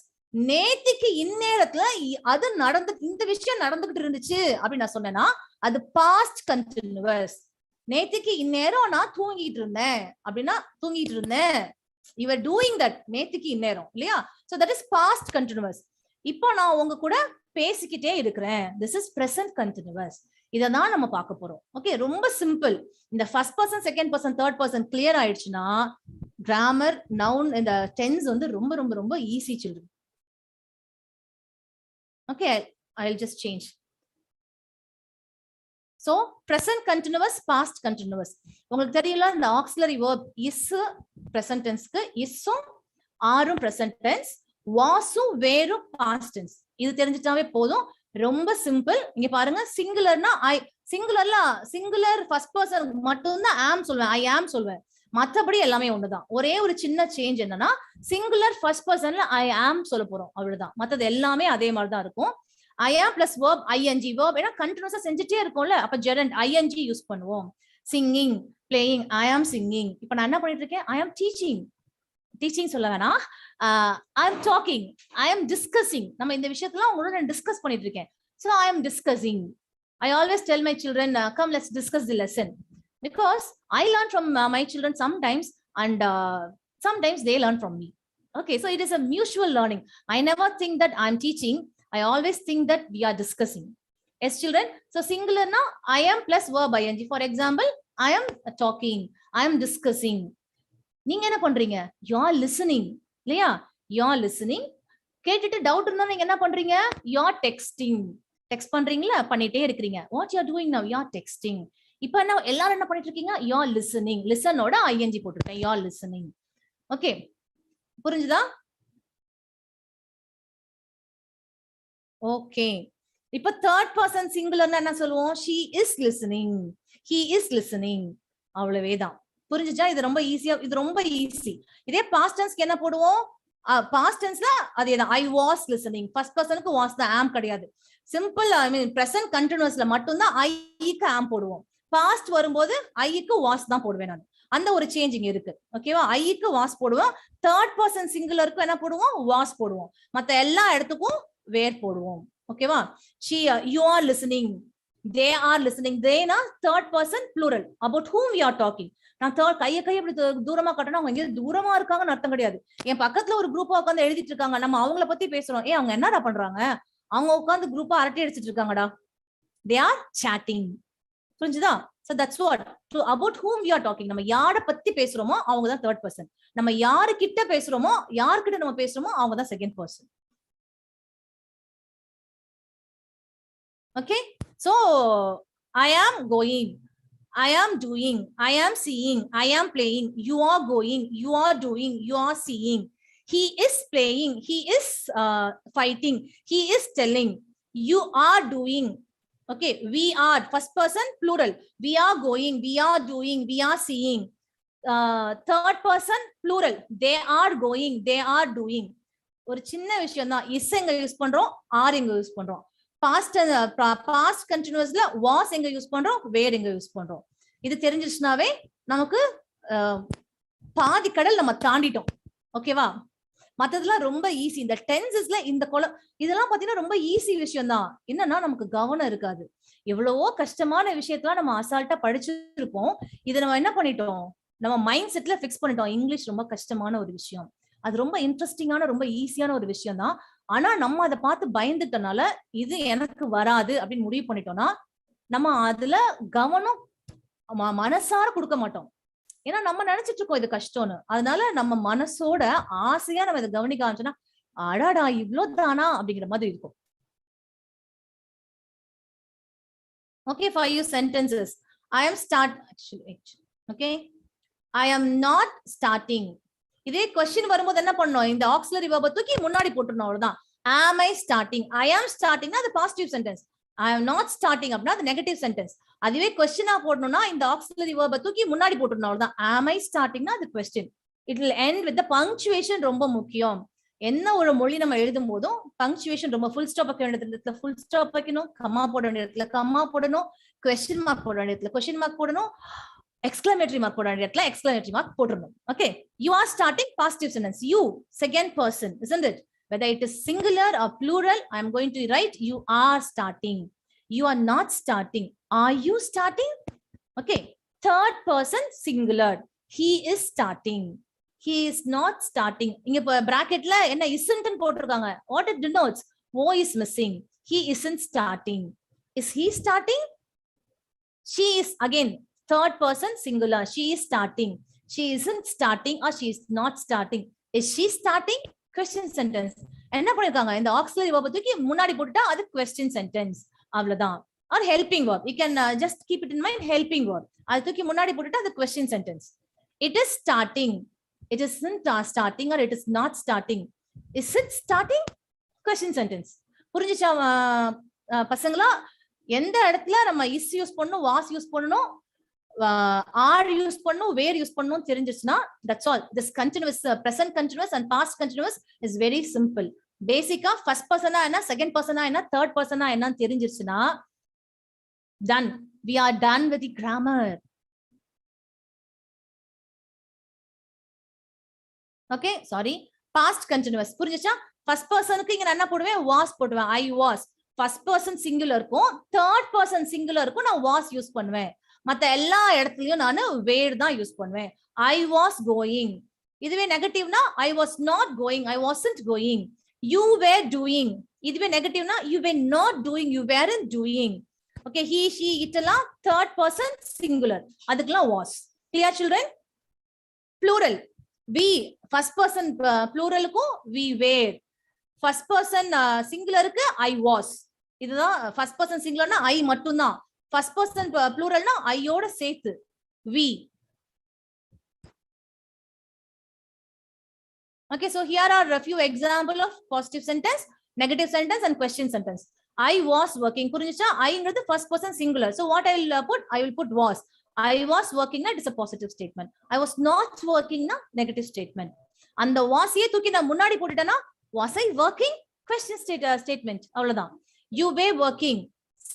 நேத்திக்கு இந்நேரத்துல அது இந்த விஷயம் நடந்துகிட்டு இருந்துச்சு அப்படின்னு நான் சொன்னேன்னா அது past continuous. நேத்திக்கு இந்நேரம் நான் தூங்கிட்டு இருந்தேன் அப்படின்னா தூங்கிட்டு இருந்தேன். You were doing that. நேத்திக்கு இந்நேரம் இல்லையா? So that is past continuous. இப்போ நான் உங்க கூட பேசிக்கிட்டே இருக்கிறேன். This is present continuous. இததான் நம்ம பார்க்க போறோம். ஓகே, ரொம்ப சிம்பிள். இந்த first person, second person, third person clear ஆயிடுச்சுன்னா கிராமர், நவுன், இந்த டென்ஸ் வந்து ரொம்ப ரொம்ப ரொம்ப easy children. Okay, I'll just change. So present continuous, past continuous. உங்களுக்கு தெரியல இந்த auxiliary verb is present tense க்கு isம் ஆரும் present tense, wasம் வேரும் past tense. இது தெரிஞ்சிட்டாவே போதும். ரொம்ப சிம்பிள். இங்க பாருங்க, சிங்குலர்னா ஐ, சிங்குலர் ஃபர்ஸ்ட் பர்சன் மட்டும் தான் am சொல்வேன், I am சொல்வேன். மத்தபடி எல்லாமே ஒண்ணுதான். ஒரே ஒரு சின்ன சேஞ்ச் என்னன்னா சிங்குலர் ஃபர்ஸ்ட் பர்சன்ல I am சொல்ல போறோம், அவ்வளவுதான். மத்தது எல்லாமே அதே மாதிரி தான் இருக்கும். I am plus verb ing, verb ஏன்னா கண்டினியூஸா செஞ்சுட்டே இருக்கும்ல, அப்ப gerund ing யூஸ் பண்ணுவோம். singing, playing, I am singing. இப்போ நான் என்ன பண்ணிட்டு இருக்கேன்? I am teaching. டீச்சிங் சொல்ல வேணாம், I am talking, I am discussing. நம்ம இந்த விஷயத்தெல்லாம் உங்களோட நான் டிஸ்கஸ் பண்ணிட்டு இருக்கேன். So I am discussing. I always tell my children, come let's discuss the lesson, because I learn from my children sometimes, and sometimes they learn from me. Okay, so it is a mutual learning. I never think that I am teaching. I always think that we are discussing. Yes, children. So singular now, I am plus verb ing. For example, I am talking, I am discussing. நீங்க என்ன பண்றீங்க? You are listening. இல்லையா? You are listening. கேட்டுட்டு doubt இருந்தா நீங்க என்ன பண்றீங்க? You are texting. Text பண்றீங்களா? பண்ணிட்டே இருக்கீங்க. What you are doing now? You are texting. இப்போ என்ன எல்லாரும் என்ன பண்ணிட்டு இருக்கீங்க? You are listening. Listen ஓட ing போட்டுட்டேன். You are listening. Okay. புரிஞ்சுதா? ஓகே. இப்ப தேர்ட் பர்சன் சிங்குலர்னா என்ன சொல்லுவோம்? she is listening, he is listening. அவ்வளவேதான். புரிஞ்சுச்சா? இது ரொம்ப ஈஸியா, இது ரொம்ப ஈஸி. இதே பாஸ்ட் டென்ஸ்க்கு என்ன போடுவோம்? பாஸ்ட் டென்ஸ்ல அதேதான், I was listening. ஃபர்ஸ்ட் பர்சனுக்கு was தான், am கிடையாது. சிம்பிள், ஐ மீன் பிரசன்ட் கண்டினியூஸ்ல மட்டும் தான் I க்கு am போடுவோம். பாஸ்ட் வரும்போது I க்கு was தான் போடுவேன் நான். அந்த ஒரு சேஞ்சிங் இருக்கு. ஓகேவா? I க்கு was போடுவோம். தேர்ட் பர்சன் சிங்குலருக்கு என்ன போடுவோம்? was போடுவோம். மத்த எல்லா இடத்துக்கும் வேர் போடுவோம். ஓகேவா? she, you are listening, they are listening. they na third person plural, about whom we are talking. நான் கையை இப்படி தூரமா காட்டணும், அவங்க எங்க தூரமா இருக்காங்கன்னு அர்த்தம் கிடையாது. என் பக்கத்துல ஒரு குரூப்பா உட்காந்து எழுதிட்டு இருக்காங்க, நம்ம அவங்கள பத்தி பேசுறோம். அவங்க என்னடா பண்றாங்க? அவங்க உட்காந்து குரூப்பா அரட்டை அடிச்சிட்டு இருக்காங்கடா. they are chatting. புரிஞ்சுதா? So that's what, so about whom we are talking. நம்ம யாரை பத்தி பேசுறோமோ அவங்க தான் தேர்ட் பர்சன். நம்ம யாரு கிட்ட பேசுறோமோ, யார்கிட்ட நம்ம பேசுறோமோ அவங்க தான் second person. Okay, so I am going, I am doing, I am seeing, I am playing, you are going, you are doing, you are seeing. He is playing, he is fighting, he is telling, you are doing. Okay, we are first person plural, we are going, we are doing, we are seeing. Third person plural, they are going, they are doing. ஒரு சின்ன விஷயம் தான், is எங்க use பண்றோம், are எங்க use பண்றோம். Past கண்டினியூஸ்ல was எங்க use பண்றோம், where எங்க யூஸ் பண்றோம். இது தெரிஞ்சிருச்சுனாவே நமக்கு பாதி கடல் நம்ம தாண்டிட்டோம். ஓகேவா? மத்ததெல்லாம் ரொம்ப ஈஸி. இந்த டென்சஸ்ல இந்த இதெல்லாம் பாத்தீங்கன்னா ரொம்ப ஈஸி விஷயம் தான். என்னன்னா நமக்கு கவனம் இருக்காது. எவ்வளவோ கஷ்டமான விஷயத்தெல்லாம் நம்ம அசால்ட்டா படிச்சிருப்போம். இதை நம்ம என்ன பண்ணிட்டோம்? நம்ம மைண்ட் செட்ல பிக்ஸ் பண்ணிட்டோம். இங்கிலீஷ் ரொம்ப கஷ்டமான ஒரு விஷயம், அது ரொம்ப இன்ட்ரெஸ்டிங்கான ரொம்ப ஈஸியான ஒரு விஷயம் தான். ஆனா நம்ம அதை பார்த்து பயந்துட்டனால இது எனக்கு வராது அப்படின்னு முடிவு பண்ணிட்டோம்னா நம்ம அதுல கவனம் மனசார கொடுக்க மாட்டோம். ஏன்னா நம்ம நினைச்சிட்டு இருக்கோம் இது கஷ்டம்னு. அதனால நம்ம மனசோட ஆசையா நம்ம இதை கவனிக்க ஆரம்பிச்சோம்னா அடாடா இவ்வளவு தானா அப்படிங்கிற மாதிரி இருக்கும். Okay, for you sentences, I am actually okay, I am not starting. இதே क्वेश्चन வரும்போது என்ன பண்ணோம்? இந்த ஆக்ஸிலரி வெர்பை தூக்கி முன்னாடி போட்டுறணும், அவ்வளவுதான். am I starting, I am starting னா அது positive sentence, I am not starting அப்படினா அது நெகட்டிவ் சென்டென்ஸ். அதுவே क्वेश्चन போடணும்னா இந்த ஆக்ஸிலரி வெர்பை தூக்கி முன்னாடி போட்டுறணும், அவ்வளவுதான். am I starting னா அது question. it will end with the punctuation. ரொம்ப முக்கியம். என்ன ஒரு மொழி நம்ம எழுதும் போதும் பங்க்சுவேஷன் ரொம்ப, ஃபுல் ஸ்டாப் வைக்க வேண்டிய இடத்துல ஃபுல் ஸ்டாப் வைக்கணும், கம்மா போட வேண்டிய இடத்துல கம்மா போடணும், क्वेश्चन மார்க் போட வேண்டிய இடத்துல क्वेश्चन மார்க் போடணும், exclamatory mark போட வேண்டிய இடத்துல exclamatory mark போடணும். Okay, you are starting positive sentence, you second person, isn't it? Whether it is singular or plural, I am going to write you are starting, you are not starting, are you starting? Okay, third person singular. He is starting. He is not starting. இங்க bracketல என்ன isn't ன்னு போட்டிருக்காங்க. What it denotes? O is missing. He isn't starting. Is he starting? She is, again, third person singular. She is starting. She isn't starting or she is not starting. Is she starting? Question sentence. என்ன பண்ணிருக்காங்க, இந்த auxiliary verb தூக்கி முன்னாடி போட்டுட்டா அது question sentence. அவ்வளவுதான். Or helping verb. You can just keep it in mind, helping verb. அது தூக்கி முன்னாடி போட்டுட்டா அது question sentence. It is starting. It isn't starting or it is not starting. Is it starting? Question sentence. புரிஞ்சுச்சா பசங்களா? எந்த இடத்துல நம்ம இஸ் யூஸ் பண்ணணும், வாஸ் யூஸ் பண்ணணும், ஆர் யூஸ் பண்ணணும், வேர் யூஸ் பண்ணணும் தெரிஞ்சிச்சுன்னா that's all. This continuous, present continuous and past continuous is very simple. பேசிக்கா ஃபர்ஸ்ட் பர்சனா என்ன, செகண்ட் பர்சனா என்ன, தேர்ட் பர்சனா என்னன்னு தெரிஞ்சிருச்சுன்னா done. We are done with the grammar. Okay, sorry, past continuous புரிஞ்சுச்சா? ஃபர்ஸ்ட் பர்சனுக்கு இங்க நான் என்ன போடுவேன், வாஸ் போடுவேன். I was. ஃபர்ஸ்ட் பர்சன் சிங்குலருக்கும் தேர்ட் பர்சன் சிங்குலருக்கும் நான் வாஸ் யூஸ் பண்ணுவேன். மத்த எல்லா இடத்துலயும் நான் வேர் தான் யூஸ் பண்ணுவேன். I was going. இதுவே நெகட்டிவ்னா I was not going, I wasn't going. You were doing. இதுவே நெகட்டிவ்னா you were not doing, you weren't doing. Okay, he she it எல்லாம் தேர்ட் பர்சன் சிங்குலர், அதுக்கெல்லாம் was. Clear children? Plural we. First person ப்ளூரலுக்கும் we were. First person சிங்குலருக்கு I was. இதுதான் first person சிங்குலர்னா I மட்டும்தான். First person ப்ளூரல்னா ஐயோட சேர்த்து we. Okay, so here are a few example of positive sentence, negative sentence and question sentence. I was working. புரிஞ்சுச்சா? ஐங்கிறது first person singular. So what I will put? I will put was. I was working, it is a positive statement. I was not working na negative statement. அந்த வாசியே தூக்கி நான் முன்னாடி போட்டுட்டேனா was I working? Question statement. அவ்வளவுதான். You were working.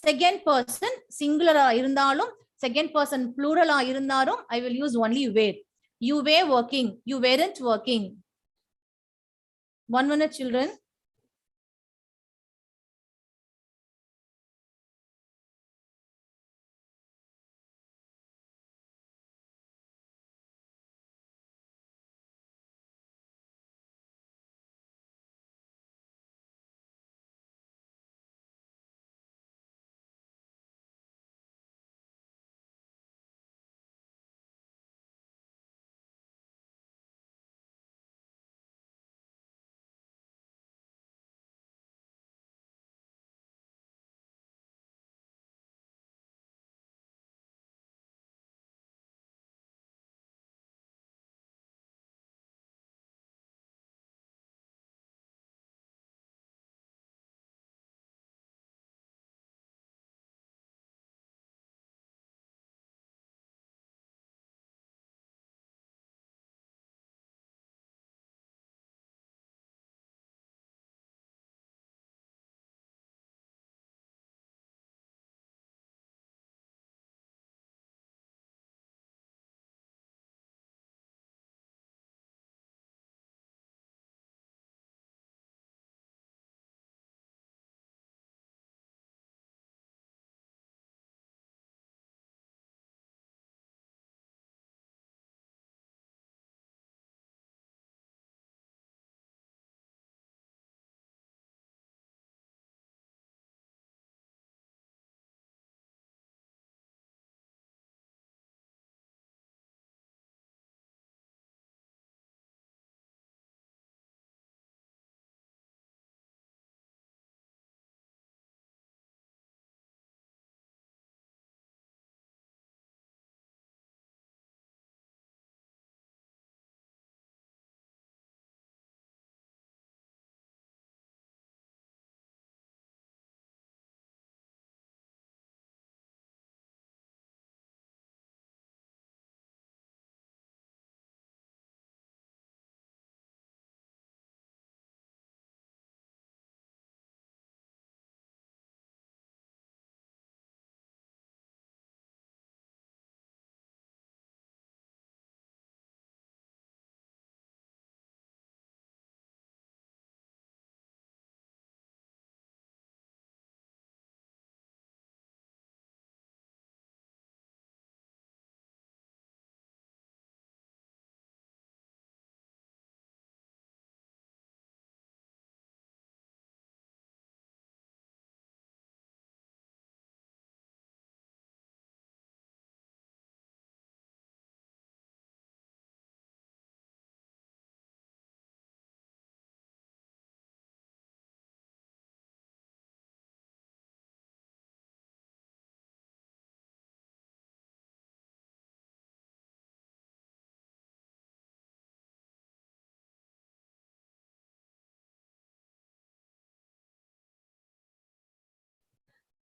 Second person singular இருந்தாலும் second person plural இருந்தாலும் I will use only were. You were working. You weren't working. 1 minute, children.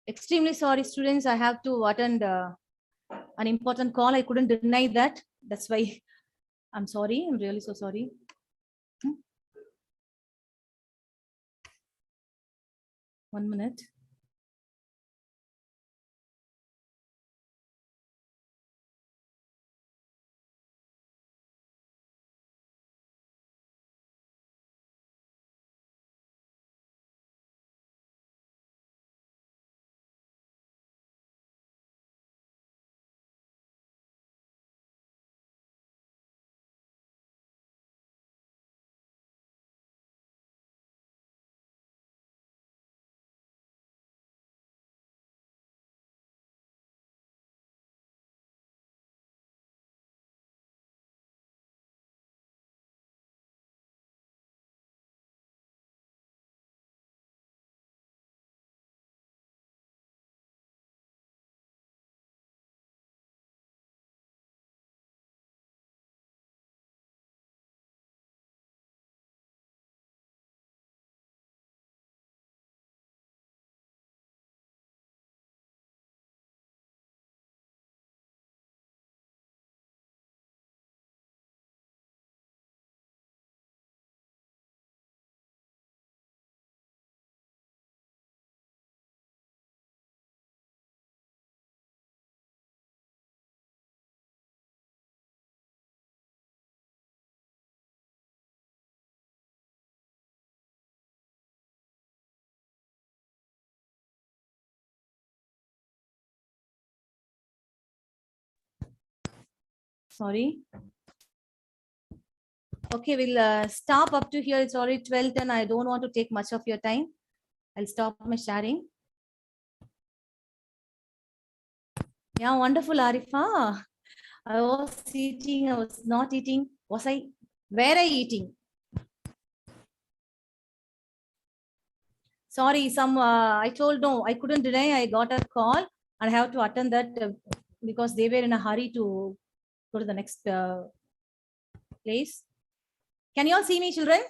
Extremely sorry, students. I have to attend an important call. I couldn't deny that. That's why I'm sorry. I'm really so sorry. One minute. Sorry. Okay, we'll stop up to here. It's already 12 and I don't want to take much of your time. I'll stop my sharing. Yeah, wonderful, Arifa. I was eating, I was not eating. Was I? Were I eating? Sorry, I told no, I couldn't deny. I got a call and I have to attend that because they were in a hurry to go to the next place. Can you all see me, children?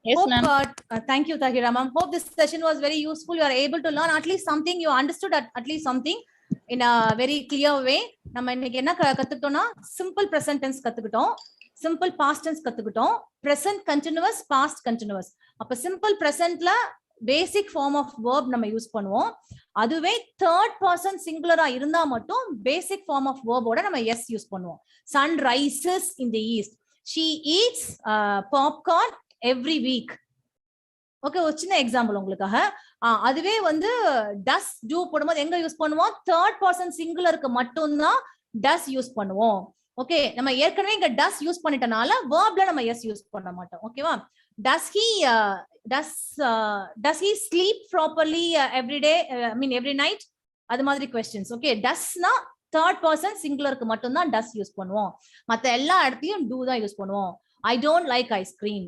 Yes, Hope, ma'am. thank you, Tahira ma'am. Hope this session was very useful. You are able to learn at least something. You understood at least something in a very clear way. நம்ம இன்னைக்கு என்ன கத்துக்கிட்டோம்னா simple present tense கத்துக்கிட்டோம், simple past tense கத்துக்கிட்டோம், present continuous, past continuous. அப்ப simple presentல basic form of verb நம்ம use பண்ணுவோம். அதுவே third person singular இருந்தா மட்டும் basic form of verb ஓட நம்ம yes யூஸ் பண்ணுவோம். Sun rises in the east. She eats popcorn every week. Okay, ஒரு சின்ன எக்ஸாம்பிள் உங்களுக்காக. அதுவே வந்து டஸ் டூ போடும்போது எங்க யூஸ் பண்ணுவோம்? தேர்ட் பர்சன் சிங்குலருக்கு மட்டும்தான் டஸ் யூஸ் பண்ணுவோம். ஓகே, நம்ம ஏற்கனவே இங்க டஸ் யூஸ் பண்ணிட்டனால வேர்ப்ல நம்ம எஸ் யூஸ் பண்ண மாட்டோம். ஓகேவா? does he sleep properly every day, I mean every night? அது மாதிரி questions. ஓகே, டஸ்னா தேர்ட் பர்சன் சிங்குலருக்கு மட்டும்தான் டஸ் யூஸ் பண்ணுவோம். மத்த எல்லா இடத்துலயும் டூ தான் யூஸ் பண்ணுவோம். I don't like ice cream.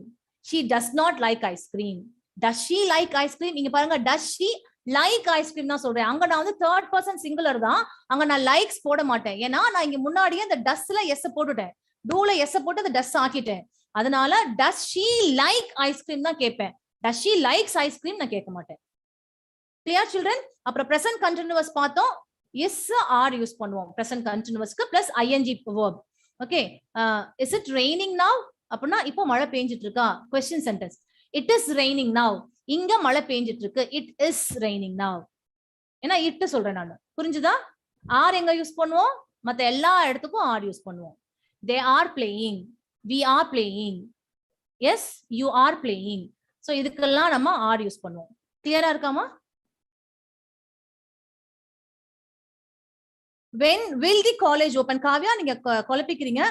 She does not like ice cream. Does she like ice cream? நீங்க பாருங்க, does she like ice cream தான் சொல்றேன். அங்க நான் வந்து தேர்ட் பர்சன் சிங்குலர் தான், அங்க நான் லைக்ஸ் போட மாட்டேன். ஏன்னா நான் இங்க முன்னாடியே அந்த டஸ்ல எஸ் போட்டுட்டேன், டூல எஸ் போட்டு அந்த டஸ் ஆக்கிட்டேன். அதனால does she like ice cream தான் கேட்பேன். does she likes ice cream நான் கேட்க மாட்டேன். clear children? அப்புறம் present continuous பார்த்தோம், is are யூஸ் பண்ணுவோம் present continuousக்கு plus ing verb. okay, is it raining now? அப்படின்னா இப்போ மழை பெஞ்சிட்டு இருக்கா? question sentence. it is raining now. இங்க மழை பெஞ்சிட்டு இருக்கு. it is raining now. ஏன்னா it சொல்றேன் நான். புரிஞ்சுதா? are எங்க யூஸ் பண்ணுவோம்? மத்த எல்லா இடத்துக்கும் are யூஸ் பண்ணுவோம். they are playing. we are playing. yes, you are playing. so இதுக்கெல்லாம் நம்ம are யூஸ் பண்ணுவோம். கிளியரா இருக்காமா? when will the college open? Kavya, நீங்க குழப்பிக்கிறீங்க.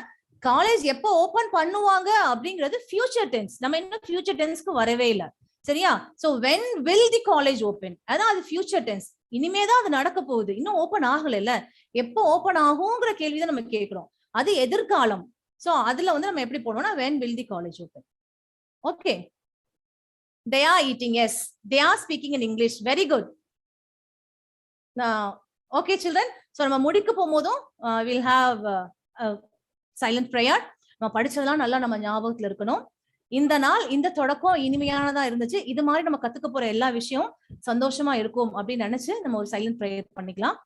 காலேஜ் எப்போ ஓபன் பண்ணுவாங்க அப்படிங்கிறது ஃபியூச்சர் டென்ஸ். நம்ம இன்னும் ஃபியூச்சர் டென்ஸ்க்கு வரவே இல்லை. சரியா? So when will the college open? அதான் அது ஃபியூச்சர் டென்ஸ். இனிமேதான் அது நடக்க போகுது, இன்னும் ஓபன் ஆகல. எப்போ ஓபன் ஆகுங்கிற கேள்விதான் நம்ம கேட்கிறோம். அது எதிர்காலம். சோ அதுல வந்து நம்ம எப்படி போடுவோம்னா when will the college open? Okay, they are eating. yes, they are speaking in English. very good. okay children, so நம்ம முடிக்க போகும்போதும் we'll have silent prayer. நம்ம படிச்சதெல்லாம் நல்லா நம்ம ஞாபகத்துல இருக்கணும். இந்த நாள் இந்த தொடக்கம் இனிமையானதா இருந்துச்சு. இது மாதிரி நம்ம கத்துக்க போற எல்லா விஷயம் சந்தோஷமா இருக்கும் அப்படின்னு நினைச்சு நம்ம ஒரு சைலண்ட் ப்ரேயர் பண்ணிக்கலாம்.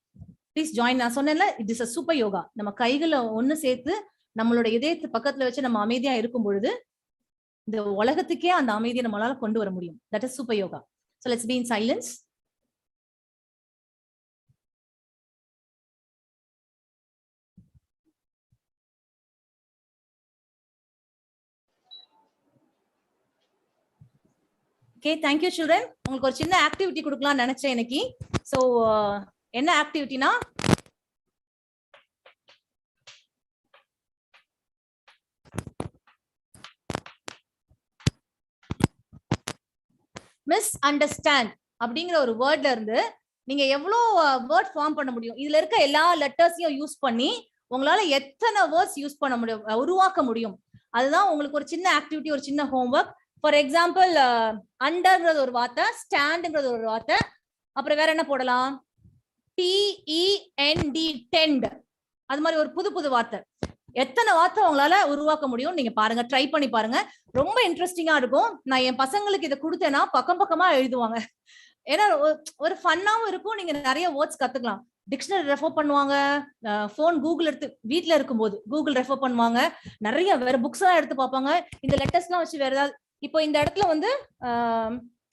Please join. நான் சொன்னேன்ல, it is a super yoga. நம்ம கைகளை ஒண்ணு சேர்த்து நம்மளோட இதயத்து பக்கத்துல வச்சு நம்ம அமைதியா இருக்கும் பொழுது இந்த உலகத்துக்கே அந்த அமைதியை நம்மளால கொண்டு வர முடியும். That is super yoga. So let's be in silence. Okay, thank you children. உங்களுக்கு ஒரு சின்ன ஆக்டிவிட்டி கொடுக்கலாம்னு நினைச்சேன் இன்னைக்கு. So என்ன ஆக்டிவிட்டினா, மிஸ் அண்டர்ஸ்டாண்ட் அப்படிங்கிற ஒரு வேர்ட்ல இருந்து நீங்க எவ்வளவு வேர்ட் ஃபார்ம் பண்ண முடியும். இதுல இருக்க எல்லா லெட்டர்ஸையும் யூஸ் பண்ணி உங்களால எத்தனை வேர்ட்ஸ் யூஸ் பண்ண முடியும், உருவாக்க முடியும். அதுதான் உங்களுக்கு ஒரு சின்ன ஆக்டிவிட்டி, ஒரு சின்ன ஹோம்ஒர்க். ஃபார் எக்ஸாம்பிள், அண்டர்ங்கிறது ஒரு வார்த்தை, ஸ்டாண்ட்ங்கிறது ஒரு வார்த்தை, அப்புறம் வேற என்ன போடலாம், TEND, டெண்ட். அது மாதிரி ஒரு புது புது வார்த்தை. எத்தனை வார்த்தை உங்களால உருவாக்க முடியும் நீங்க பாருங்க, ட்ரை பண்ணி பாருங்க. ரொம்ப இன்ட்ரெஸ்டிங்கா இருக்கும். நான் என் பசங்களுக்கு இதை கொடுத்தேன்னா பக்கம் பக்கமா எழுதுவாங்க. ஏன்னா ஒரு ஃபன்னாவும் இருக்கும், நீங்க நிறைய வேர்ட்ஸ் கத்துக்கலாம். டிக்ஷனரி ரெஃபர் பண்ணுவாங்க, போன் கூகுள் எடுத்து வீட்டுல இருக்கும்போது கூகுள் ரெஃபர் பண்ணுவாங்க, நிறைய வேற புக்ஸ் எல்லாம் எடுத்து பார்ப்பாங்க. இந்த லெட்டர்ஸ் எல்லாம் வச்சு வேற ஏதாவது, இப்போ இந்த இடத்துல வந்து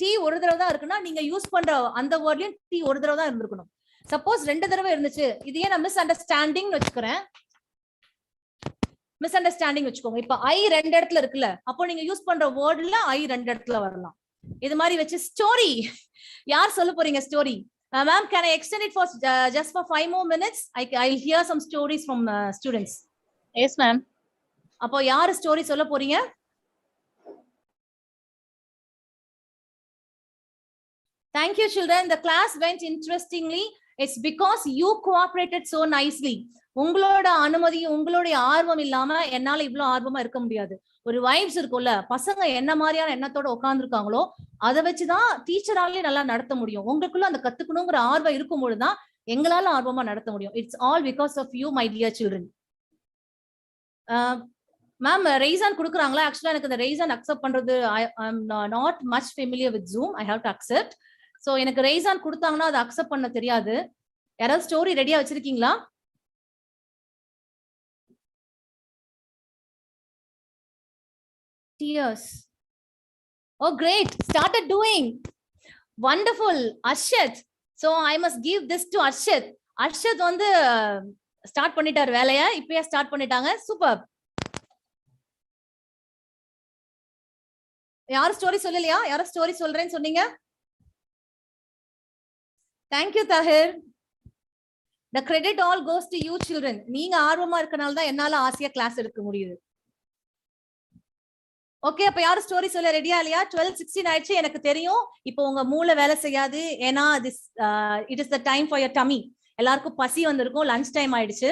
டி ஒரு தடவை தான் இருக்குன்னா நீங்க யூஸ் பண்ற அந்த வேர்ட்லயும் டி ஒரு தடவை தான் இருந்திருக்கணும். சப்போஸ் 2 தடவை இருந்துச்சு, இதையே நான் மிஸ் அண்டர்ஸ்டாண்டிங் வச்சுக்கிறேன், மிஸ் அண்டர்ஸ்டாண்டிங் வச்சுக்கோங்க. இப்ப ஐ 2 இடத்துல இருக்குல்ல, அப்போ நீங்க யூஸ் பண்ற வேர்ட்ல ஐ 2 இடத்துல வரலாம். இது மாதிரி வச்சு ஸ்டோரி யார் சொல்ல போறீங்க? Story ma'am, can I extend it for just for 5 more minutes? I'll hear some stories from students. Yes ma'am. அப்போ யார் ஸ்டோரி சொல்ல போறீங்க? Thank you children. The class went interestingly. It's because you cooperated so nicely. உங்களோட அனுமதி, உங்களுடைய ஆர்வம் இல்லாம என்னால இவ்வளவு ஆர்வமா இருக்க முடியாது. ஒரு வைப்ஸ் இருக்கும்ல, பசங்க என்ன மாதிரியான எண்ணத்தோட உட்கார்ந்துருக்காங்களோ அதை வச்சுதான் டீச்சராலே நல்லா நடத்த முடியும். உங்களுக்குள்ள அந்த கத்துக்கணுங்கிற ஆர்வம் இருக்கும் பொழுதுதான் எங்களால ஆர்வமா நடத்த முடியும். It's all because of you my dear children. Ma'am raise hand கொடுக்குறாங்களா? ஆக்சுவலா எனக்கு இந்த ரெய்சான் அக்செப்ட் பண்றது I am not much familiar with Zoom. I have to accept. So எனக்கு ரெய்சான் கொடுத்தாங்கன்னா அதை அக்செப்ட் பண்ண தெரியாது. யாராவது ஸ்டோரி ரெடியா வச்சிருக்கீங்களா? Tears. Oh great, started doing. Wonderful. Arshad. So I must give this to Arshad. Arshad வந்து ஸ்டார்ட் பண்ணிட்டார் வேலைய, இப்பயே ஸ்டார்ட் பண்ணிட்டாங்க. சூப்பர். யார் ஸ்டோரி சொல்லலையா? யாரும் ஸ்டோரி சொல்றேன்னு சொன்னீங்க? Thank you Tahir. The credit all goes to you children. நீங்க ஆர்வமா இருக்கனால தான் என்னால ஆசையா கிளாஸ் எடுக்க முடியுது. ஓகே, அப்ப யாரும் ஸ்டோரி சொல்ல ரெடியா இல்லையா? 12:16 ஆயிடுச்சு. எனக்கு தெரியும் இப்போ உங்க மூளை வேலை செய்யாது. ஏன்னா it is the time for your dummy. எல்லாருக்கும் பசி வந்திருக்கும், லஞ்ச் டைம் ஆயிடுச்சு.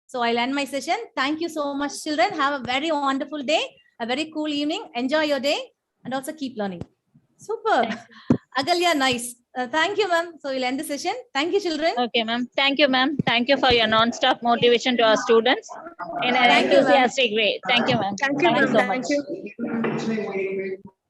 So I'll end my session. Thank you so much children. Have a very wonderful day, a very cool evening. Enjoy your day and also keep learning. Super. Agalya, nice. Thank you ma'am. So we'll end the session. Thank you children. Okay ma'am. Thank you ma'am. Thank you for your non-stop motivation to our students in an enthusiastic way. Thank you ma'am. Thank you so ma'am. much. Thank you.